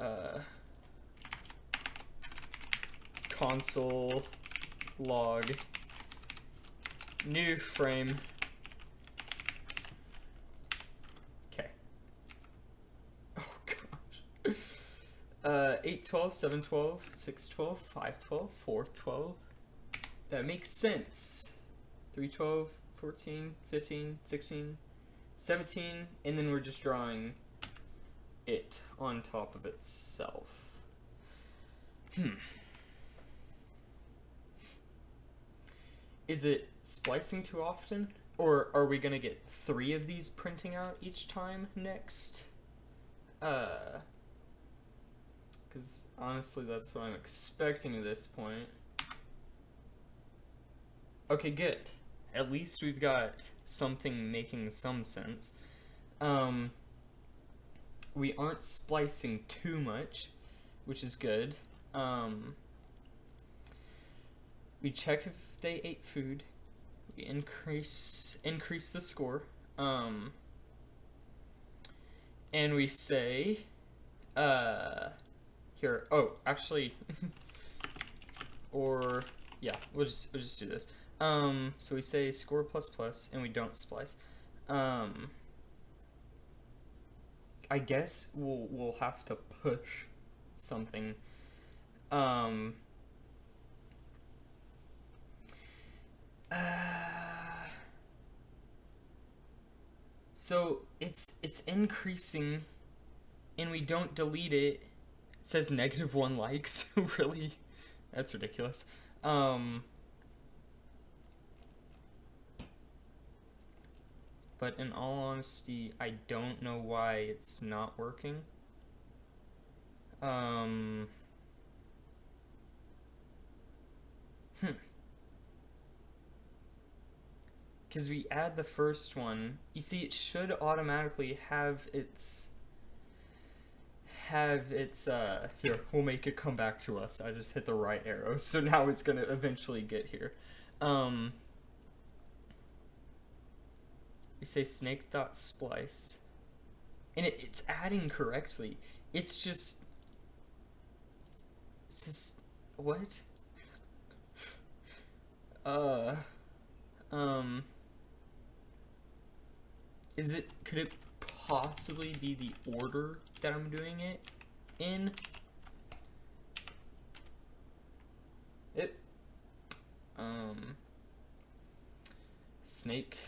console log new frame. Okay. Oh gosh. 8 12, 7 12, 6 12, 5 12, 4 12. That makes sense. 3 12, 14, 15, 16, 17, and then we're just drawing it on top of itself. Is it splicing too often? Or are we gonna get 3 of these printing out each time next? Because honestly, that's what I'm expecting at this point. Okay, good. At least we've got something making some sense. We aren't splicing too much, which is good. We check if they ate food. We increase the score. And we say, here. Oh, actually, or yeah, we'll just do this. So we say score plus plus, and we don't splice. I guess we'll have to push something. Um. So it's increasing, and we don't delete it. It says -1 likes. Really? That's ridiculous. But in all honesty, I don't know why it's not working. Because we add the first one. You see, it should automatically have its here, we'll make it come back to us. I just hit the right arrow, so now it's gonna eventually get here. We say snake.splice, and it's adding correctly. It's just what? Could it possibly be the order that I'm doing it in? Snake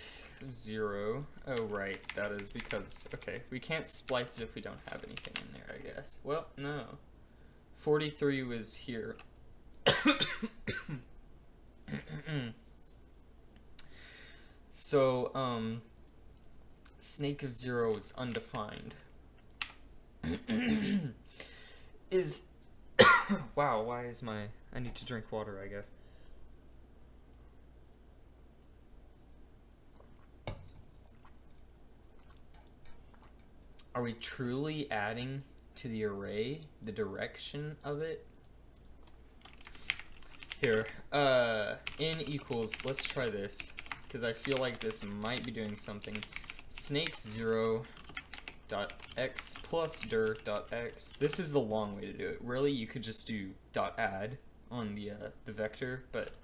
0. Oh, right, that is because, okay, we can't splice it if we don't have anything in there, I guess. Well, no. 43 was here. So, snake of 0 is undefined. Wow, why is I need to drink water, I guess. Are we truly adding to the array the direction of it? Here, in equals, let's try this, because I feel like this might be doing something. Snake 0 dot x plus dir dot x. This is the long way to do it. Really, you could just do dot add on the vector, but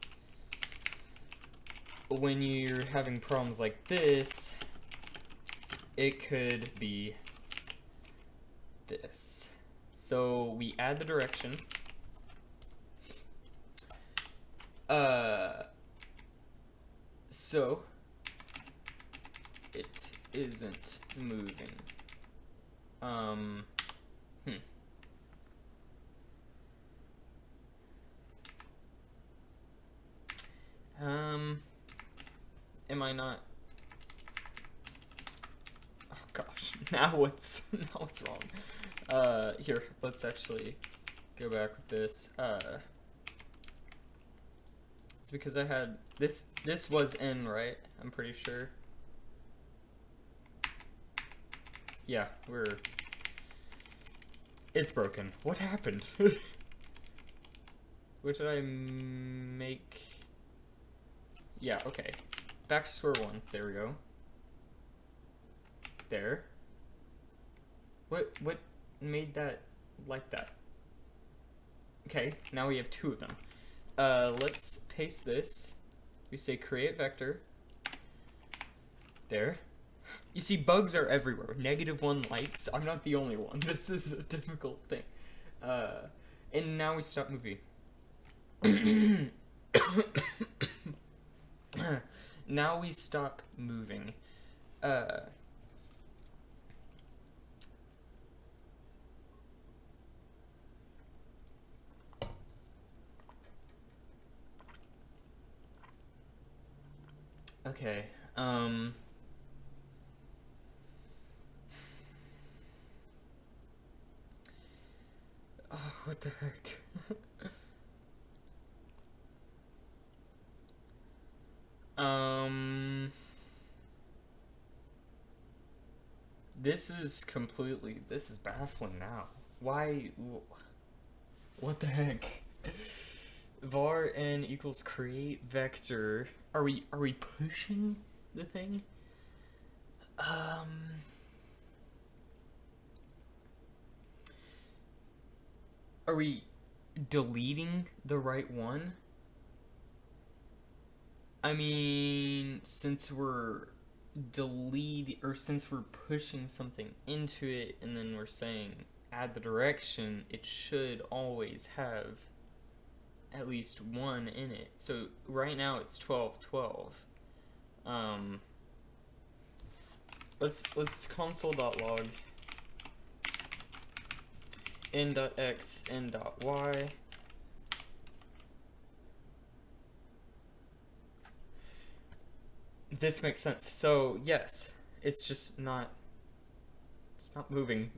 when you're having problems like this, it could be this. So we add the direction. So it isn't moving. Am I not? Oh gosh, now what's wrong? Here, let's actually go back with this. It's because I had this was in, right? I'm pretty sure. Yeah, it's broken. What happened? What did I make? Yeah, okay. Back to square one. There we go. There. What made that like that? Okay, now we have 2 of them. Let's paste this. We say create vector. There. You see, bugs are everywhere. -1 likes. I'm not the only one. This is a difficult thing. And now we stop moving. Now we stop moving. Okay, oh, what the heck? This is baffling now. Why, what the heck? Var n equals create vector. Are we pushing the thing? Are we deleting the right one? I mean, since we're delete, or since we're pushing something into it and then we're saying add the direction, it should always have at least one in it. So right now it's 1212. Let's console.log n.x n.y. This makes sense. So yes, it's just not, it's not moving.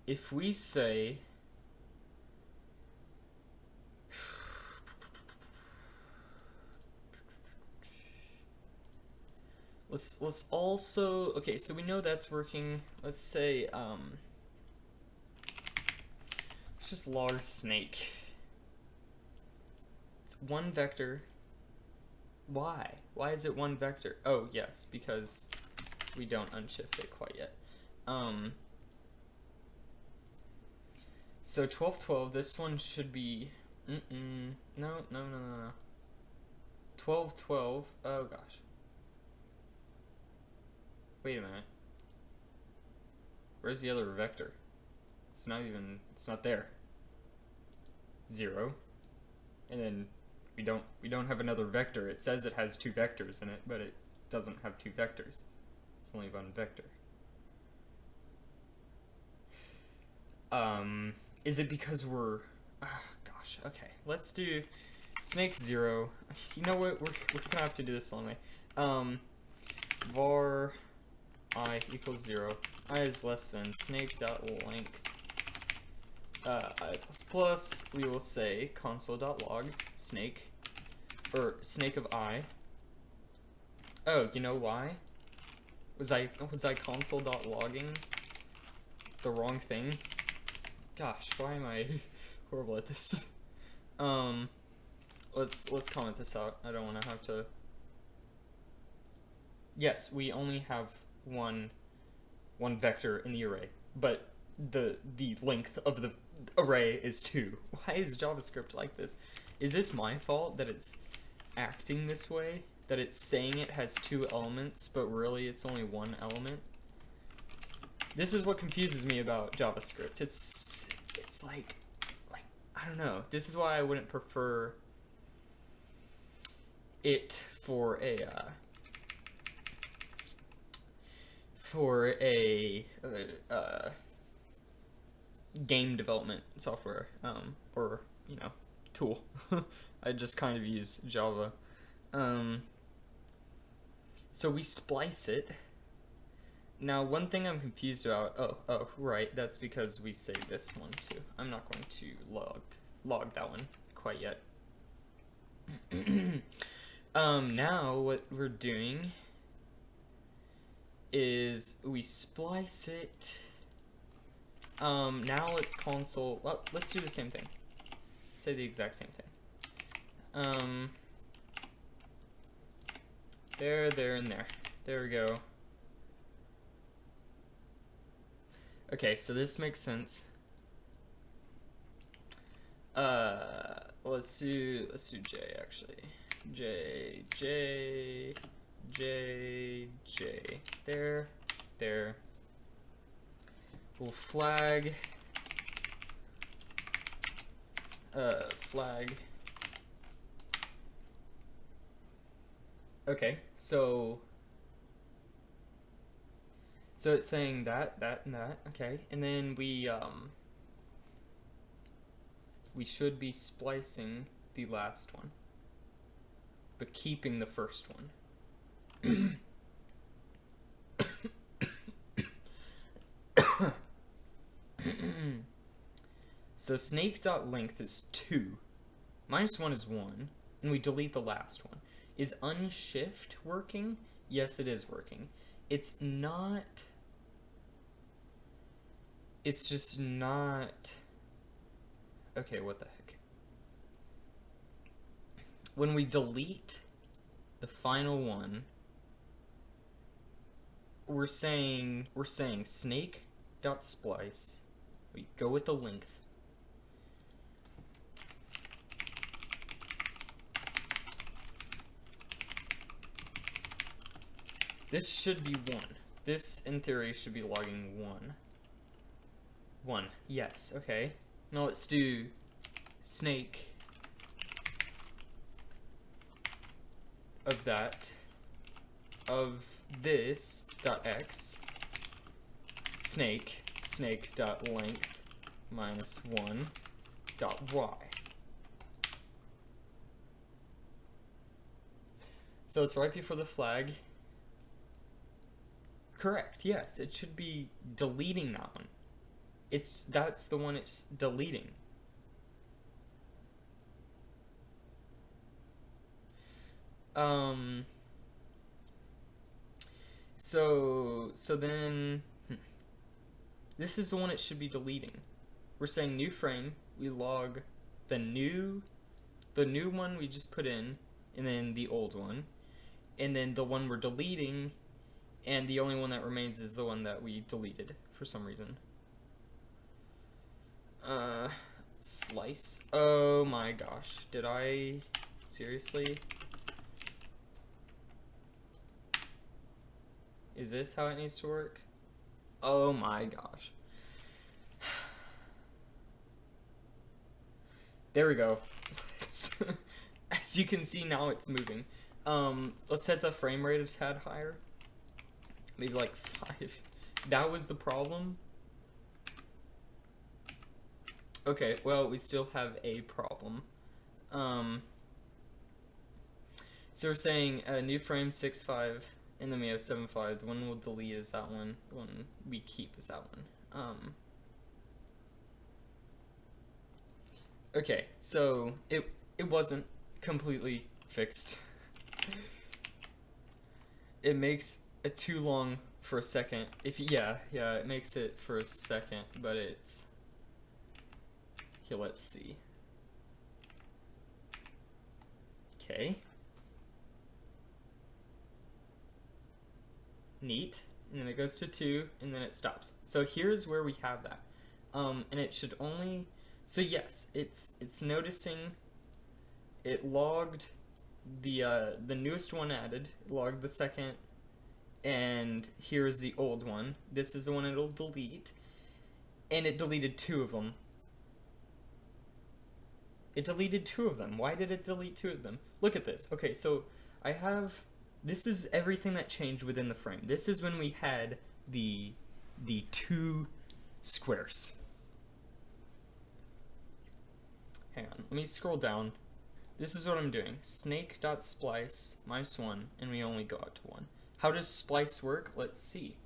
If we say let's also, okay, so we know that's working. Let's say let's just log snake. It's one vector. Why is it one vector? Oh yes, because we don't unshift it quite yet. So 1212, this one should be no 1212. Oh gosh, wait a minute, where's the other vector? It's not there. 0, and then we don't have another vector. It says it has 2 vectors in it, but it doesn't have 2 vectors. It's only one vector. Is it because we're, gosh, okay, let's do snake 0. You know what, we're gonna have to do this the long way. Var I equals 0. I is less than snake.length I plus, we will say console.log snake, or snake of I. Oh, you know why? Was I console.logging the wrong thing? Gosh, why am I horrible at this? Let's comment this out. I don't want to have to. Yes, we only have one vector in the array, but the length of the array is 2. Why is JavaScript like this? Is this my fault that it's acting this way? That it's saying it has 2 elements, but really it's only 1 element? This is what confuses me about JavaScript. It's like I don't know. This is why I wouldn't prefer it for a game development software, or tool. I just kind of use Java. So we splice it. Now, one thing I'm confused about, oh, right, that's because we saved this one too. I'm not going to log that one quite yet. Now what we're doing is we splice it. Now let's console, well, let's do the same thing. Say the exact same thing. There, and there. There we go. Okay, so this makes sense. Let's do J actually. J. There. We'll flag. Flag. Okay, so it's saying that, and that, okay, and then we should be splicing the last one, but keeping the first one. So snake.length is 2, -1 is 1, and we delete the last one. Is unshift working? Yes, it is working. It's not. It's just not. Okay, what the heck? When we delete the final one, we're saying snake.splice. We go with the length. This should be 1. This, in theory, should be logging 1. 1. Yes, okay. Now let's do snake of that, of this dot x, snake dot length minus 1 dot y. So it's right before the flag. Correct, yes, it should be deleting that one. That's the one it's deleting. So then this is the one it should be deleting. We're saying new frame, we log the new one we just put in, and then the old one, and then the one we're deleting, and the only one that remains is the one that we deleted for some reason. Slice. Oh my gosh. Did I seriously? Is this how it needs to work? Oh my gosh. There we go. As you can see now, it's moving. Let's set the frame rate a tad higher. Maybe like 5. That was the problem. Okay, well, we still have a problem. So we're saying new frame 6.5, and then we have 7.5. The one we'll delete is that one. The one we keep is that one. Okay, so it wasn't completely fixed. It makes it too long for a second. Yeah, it makes it for a second, but it's here. Let's see. Okay. Neat. And then it goes to 2, and then it stops. So here's where we have that. And it should only. So yes, it's noticing. It logged the newest one added, logged the second, and here's the old one. This is the one it'll delete, and it deleted 2 of them. It deleted 2 of them. Why did it delete 2 of them? Look at this. Okay, so I have, this is everything that changed within the frame. This is when we had the 2 squares. Hang on, let me scroll down. This is what I'm doing. Snake.splice -1, and we only go out to 1. How does splice work? Let's see.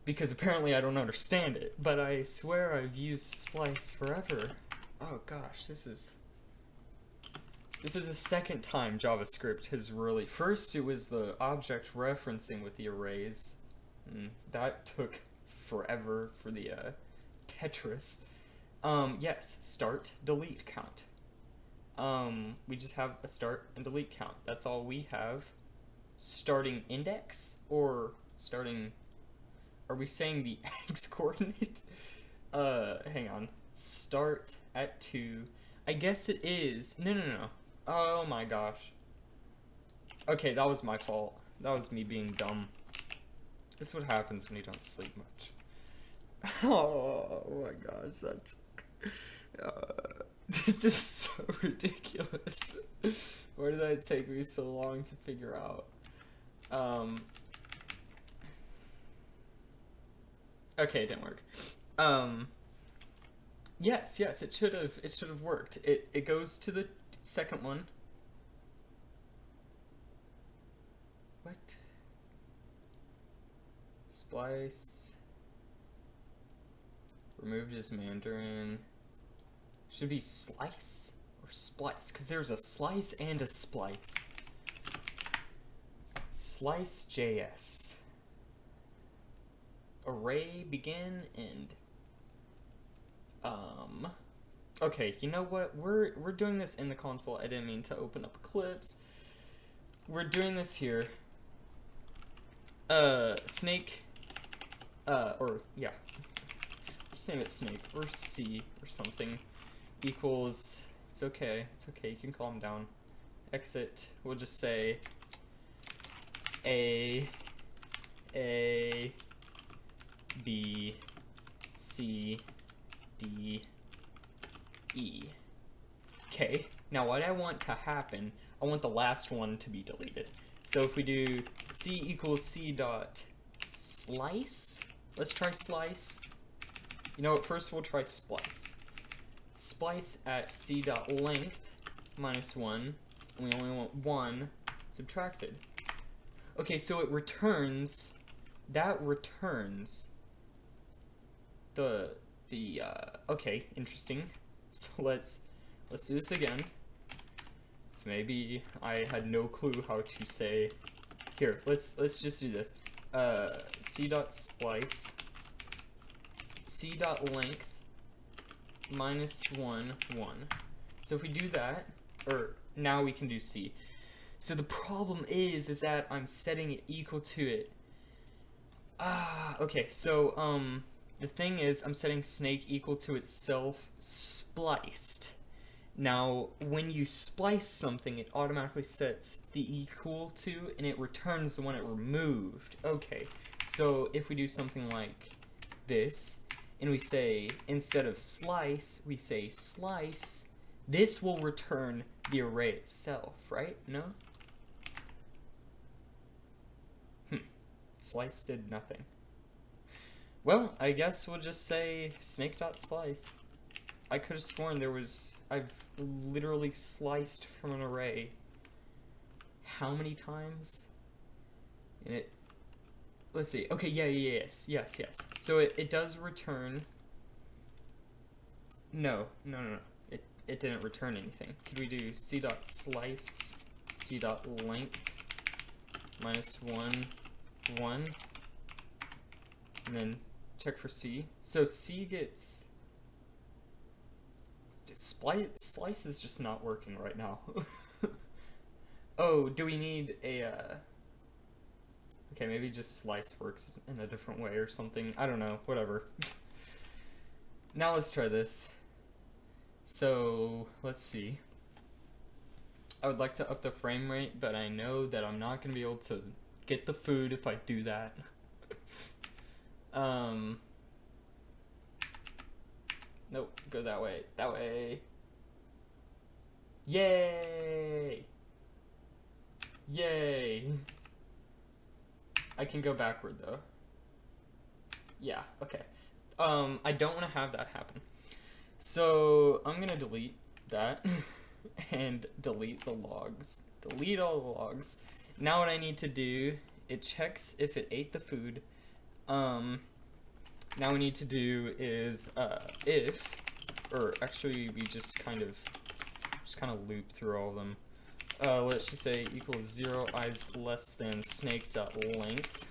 Because apparently I don't understand it, but I swear I've used splice forever. Oh gosh, this is the second time JavaScript has really. First it was the object referencing with the arrays. That took forever for the Tetris. Yes, start, delete count. We just have a start and delete count. That's all we have. Starting index or starting. Are we saying the x coordinate? Hang on. Start at 2. I guess it is. No. Oh my gosh. Okay, that was my fault. That was me being dumb. This is what happens when you don't sleep much. Oh my gosh, that's. This is so ridiculous. Why did that take me so long to figure out? Okay, it didn't work. Yes, it should have worked. It goes to the second one. What? Splice. Removed as Mandarin. Should be slice or splice, because there's a slice and a splice. Slice JS. Array begin end. Okay, you know what? We're doing this in the console. I didn't mean to open up Eclipse. We're doing this here. Snake. Or yeah. Just name it snake or C or something. Equals. It's okay. It's okay. You can calm down. Exit. We'll just say a A, B, C, D, E. Okay, now what I want to happen, I want the last one to be deleted. So if we do C equals C dot slice, let's try slice. You know what, first we'll try splice. Splice at C dot length minus 1, and we only want 1 subtracted. Okay, so it returns, that returns okay, interesting. So let's do this again. So maybe I had no clue how to say, here, let's just do this. C dot splice, C dot length, minus 1, 1. So if we do that, or now we can do C. So the problem is that I'm setting it equal to it. Okay, so, the thing is, I'm setting snake equal to itself spliced. Now, when you splice something, it automatically sets the equal to, and it returns the one it removed. Okay, so if we do something like this, and we say, instead of slice, we say slice, this will return the array itself, right? No? Slice did nothing. Well, I guess we'll just say snake.splice. I could have sworn I've literally sliced from an array. How many times? And let's see. Okay, yes. So it does return. No. It didn't return anything. Could we do c.slice, c.length, minus 1, 1, and then check for C. So C gets... Slice is just not working right now. Oh, do we need a... Okay, maybe just slice works in a different way or something. I don't know, whatever. Now let's try this. So, let's see. I would like to up the frame rate, but I know that I'm not going to be able to get the food if I do that. Nope, go that way. That way. Yay! Yay! I can go backward though. Yeah, okay. I don't want to have that happen. So I'm gonna delete that and delete the logs. Delete all the logs. Now what I need to do, it checks if it ate the food. Now we need to do is if, or actually we just kind of loop through all of them. Let's just say equals 0 I is less than snake.length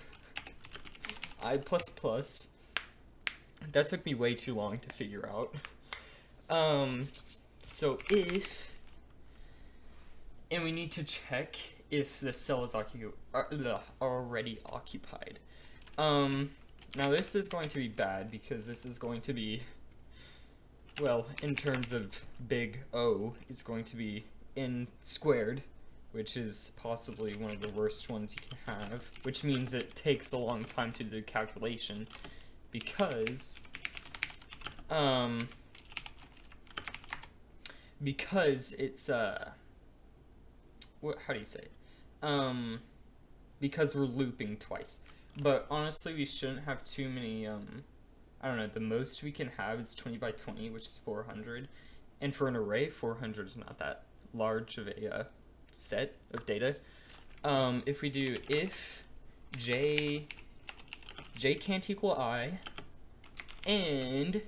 I plus plus. That took me way too long to figure out. So if, and we need to check if the cell is already occupied. Now this is going to be bad because this is going to be, well, in terms of big O, it's going to be n squared, which is possibly one of the worst ones you can have, which means it takes a long time to do the calculation because it's, how do you say it? Because we're looping twice. But honestly, we shouldn't have too many, I don't know, the most we can have is 20 by 20, which is 400. And for an array, 400 is not that large of a set of data. If we do if j can't equal I, and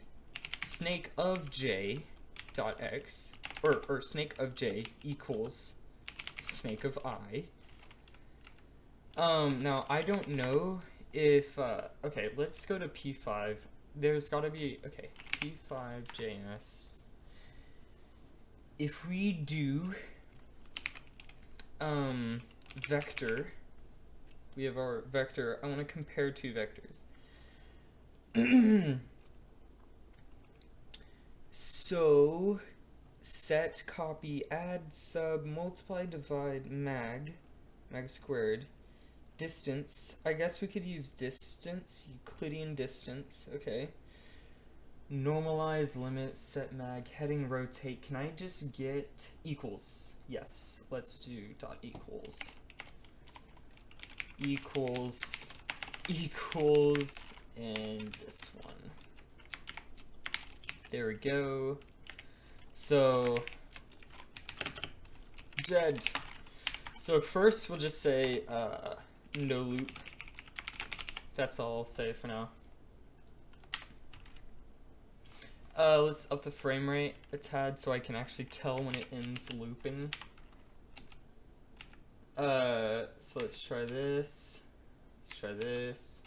snake of j dot x, or snake of j equals snake of I. Now, I don't know if, okay, let's go to P5. There's gotta be, okay, P5JS. If we do, vector, we have our vector, I want to compare two vectors. So, set, copy, add, sub, multiply, divide, mag squared, distance. I guess we could use distance, Euclidean distance. Okay. Normalize, limit, set mag, heading, rotate. Can I just get equals? Yes. Let's do dot equals. Equals, and this one. There we go. So, dead. So first we'll just say no loop. That's all I'll say for now. Let's up the frame rate a tad so I can actually tell when it ends looping. So let's try this. Let's try this.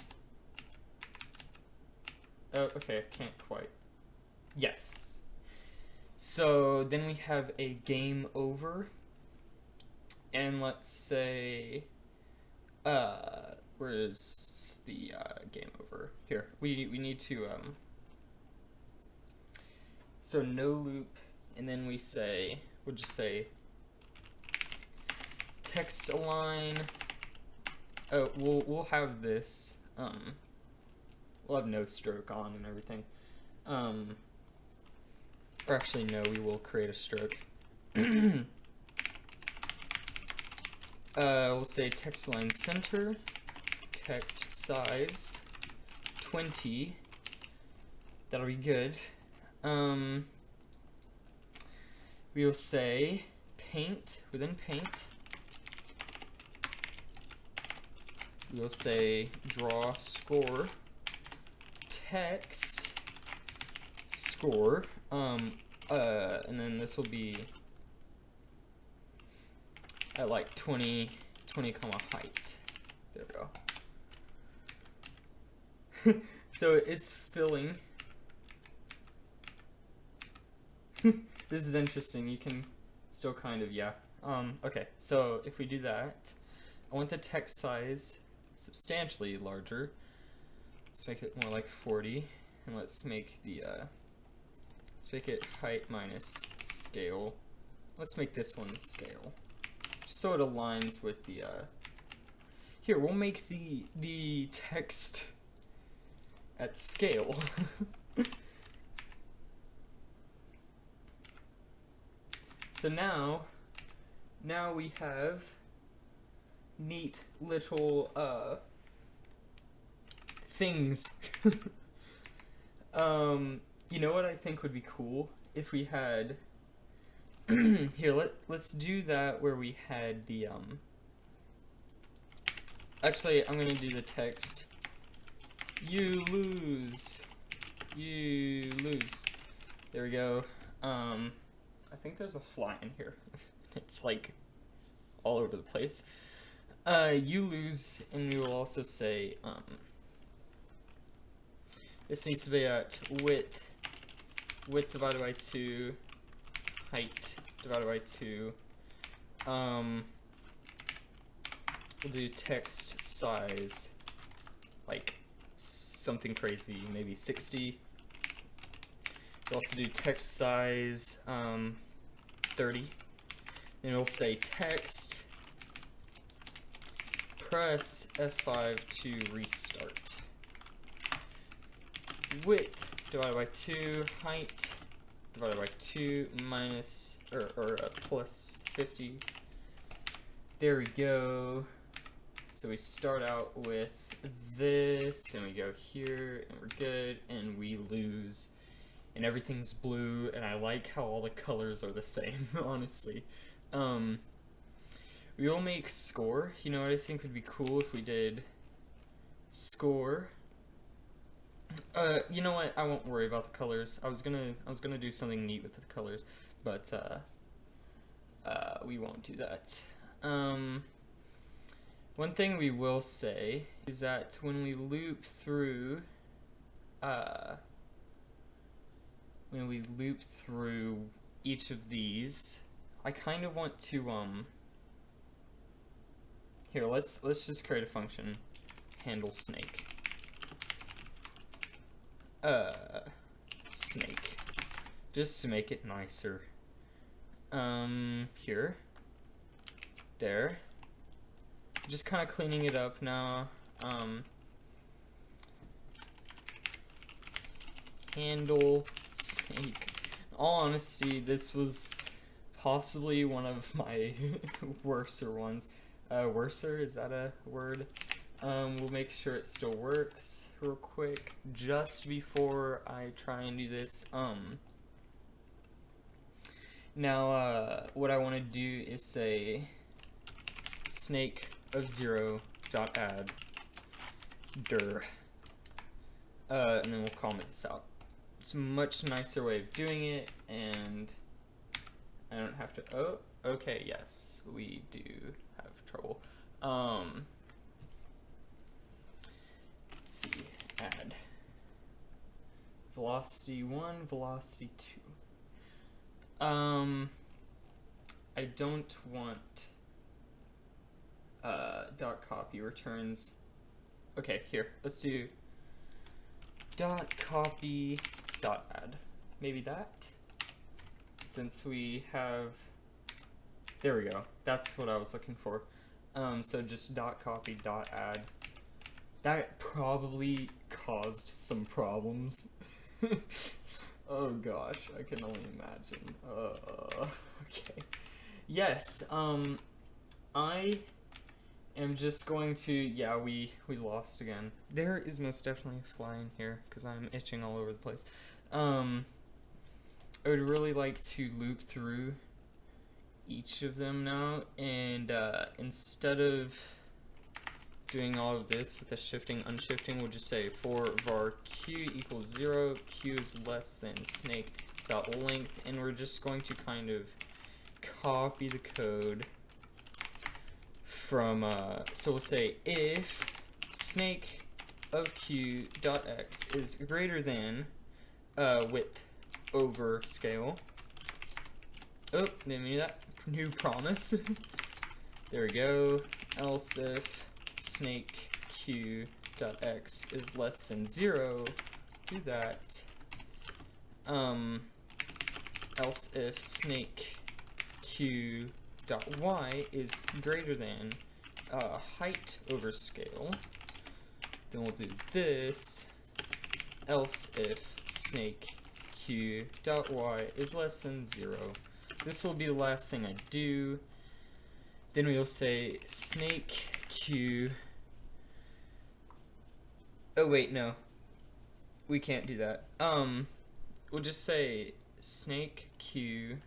Oh, okay, I can't quite. Yes. So then we have a game over. And let's say, where is the game over? Here, we need to, so no loop, and then we'll just say text align. Oh, we'll have this, we'll have no stroke on and everything. Or actually, no, we will create a stroke. We'll say text line center, text size 20. That'll be good. We will say paint, within paint. We will say draw score, text score, and then this will be at like 20 comma height. There we go. So it's filling. This is interesting. You can still kind of, yeah. Okay, so if we do that, I want the text size substantially larger. Let's make it more like 40, and let's make the let's make it height minus scale. Let's make this one scale, so it aligns with the here, we'll make the text at scale. So now we have neat little things. You know what I think would be cool if we had here, let's do that where we had the actually, I'm gonna do the text. You lose. There we go. I think there's a fly in here. It's like all over the place. You lose, and we will also say this needs to be at width divided by 2, height divided by 2. We'll do text size, like something crazy, maybe 60. We'll also do text size 30. Then we'll say text, press F5 to restart. Width divided by 2, height divided by 2 minus, or plus 50. There we go. So we start out with this, and we go here, and we're good, and we lose. And everything's blue, and I like how all the colors are the same, honestly. We will make score. You know what I think would be cool if we did score. You know what? I won't worry about the colors. I was gonna do something neat with the colors, but we won't do that. One thing we will say is that when we loop through each of these, I kind of want to here, let's just create a function, handle snake. Snake, just to make it nicer. Here, there, just kind of cleaning it up now. Handle snake. In all honesty, this was possibly one of my worser ones. Worser, is that a word? We'll make sure it still works real quick just before I try and do this. Now, what I want to do is say snake of 0 dot add dir, and then we'll comment this out. It's a much nicer way of doing it, and I don't have to. Oh, okay, yes, we do have trouble. Let's see, add velocity 1, velocity 2. I don't want dot copy returns. Okay, here, let's do dot copy dot add. Maybe that, since we have, there we go, that's what I was looking for. So just dot copy dot add. That probably caused some problems. Oh gosh, I can only imagine. Okay. Yes, I am just going to, yeah, we lost again. There is most definitely a fly in here, because I'm itching all over the place. I would really like to loop through each of them now, and instead of doing all of this with the shifting, unshifting, we'll just say for var q equals 0, q is less than snake dot length, and we're just going to kind of copy the code from, so we'll say if snake of q dot x is greater than width over scale. Oh, didn't mean that. New promise. There we go. Else if snake q dot x is less than 0, do that. Else if snake q dot y is greater than height over scale, then we'll do this. Else if snake q dot y is less than 0. This will be the last thing I do. Then we will say snake q. Oh wait, no. We can't do that. We'll just say snake q.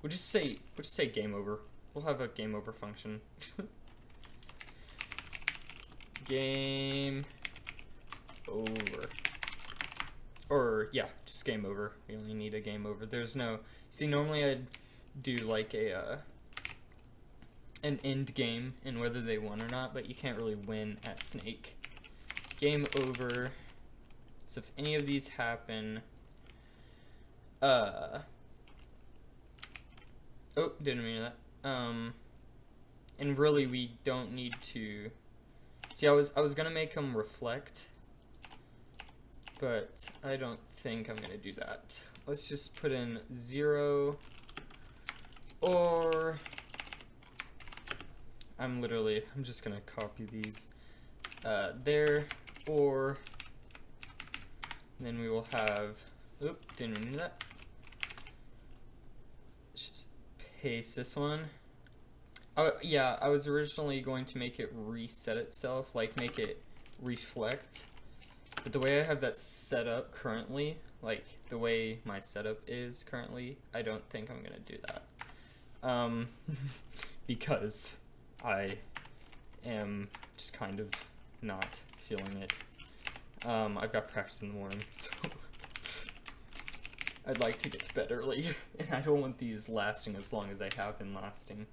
We'll just say game over. We'll have a game over function. Game over. Or yeah, just game over. We only need a game over. There's no, see, normally I'd do like a an end game and whether they won or not, but you can't really win at snake. Game over. So if any of these happen, oh, didn't mean that. And really we don't need to, see, I was gonna make them reflect, but I don't think I'm gonna do that. Let's just put in 0, or I'm just gonna copy these there, or then we will have, oop, didn't mean that. Let's just paste this one. Oh yeah, I was originally going to make it reset itself, like make it reflect. But the way I have that set up currently, like the way my setup is currently, I don't think I'm gonna do that. Because I am just kind of not feeling it. I've got practice in the morning, so I'd like to get to bed early, and I don't want these lasting as long as I have been lasting.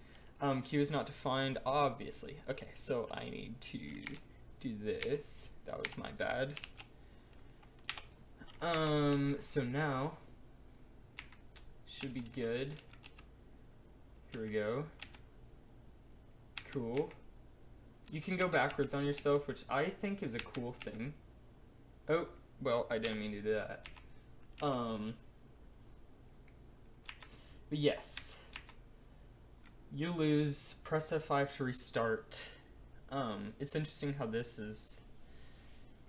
Q is not defined, obviously. Okay, so I need to do this. That was my bad. So now, should be good. Here we go. Cool. You can go backwards on yourself, which I think is a cool thing. Oh, well, I didn't mean to do that. But yes. You lose, press F5 to restart. It's interesting how this is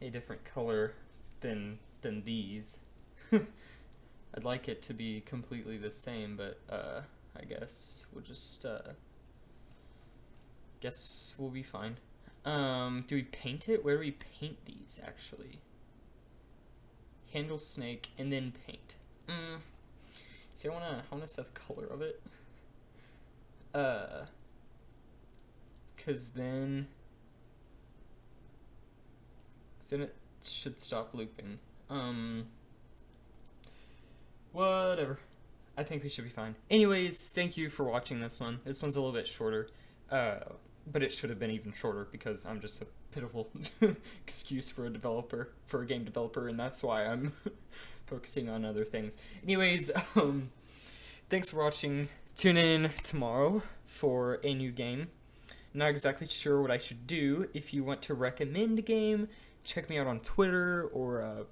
a different color than these. I'd like it to be completely the same, but I guess we'll just guess we'll be fine. Do we paint it? Where do we paint these actually? Handle snake and then paint. See, I wanna set the color of it. Cause then it should stop looping. Whatever. I think we should be fine. Anyways, thank you for watching this one. This one's a little bit shorter. But it should have been even shorter because I'm just a pitiful excuse for a game developer, and that's why I'm focusing on other things. Anyways, thanks for watching. Tune in tomorrow for a new game. Not exactly sure what I should do. If you want to recommend a game, check me out on Twitter or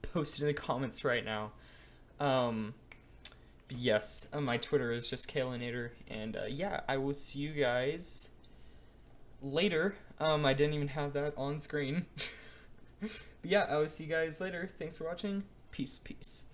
post it in the comments right now. Yes, my Twitter is just Kalinator, and yeah, I will see you guys later. I didn't even have that on screen. But yeah, I will see you guys later. Thanks for watching. Peace, peace.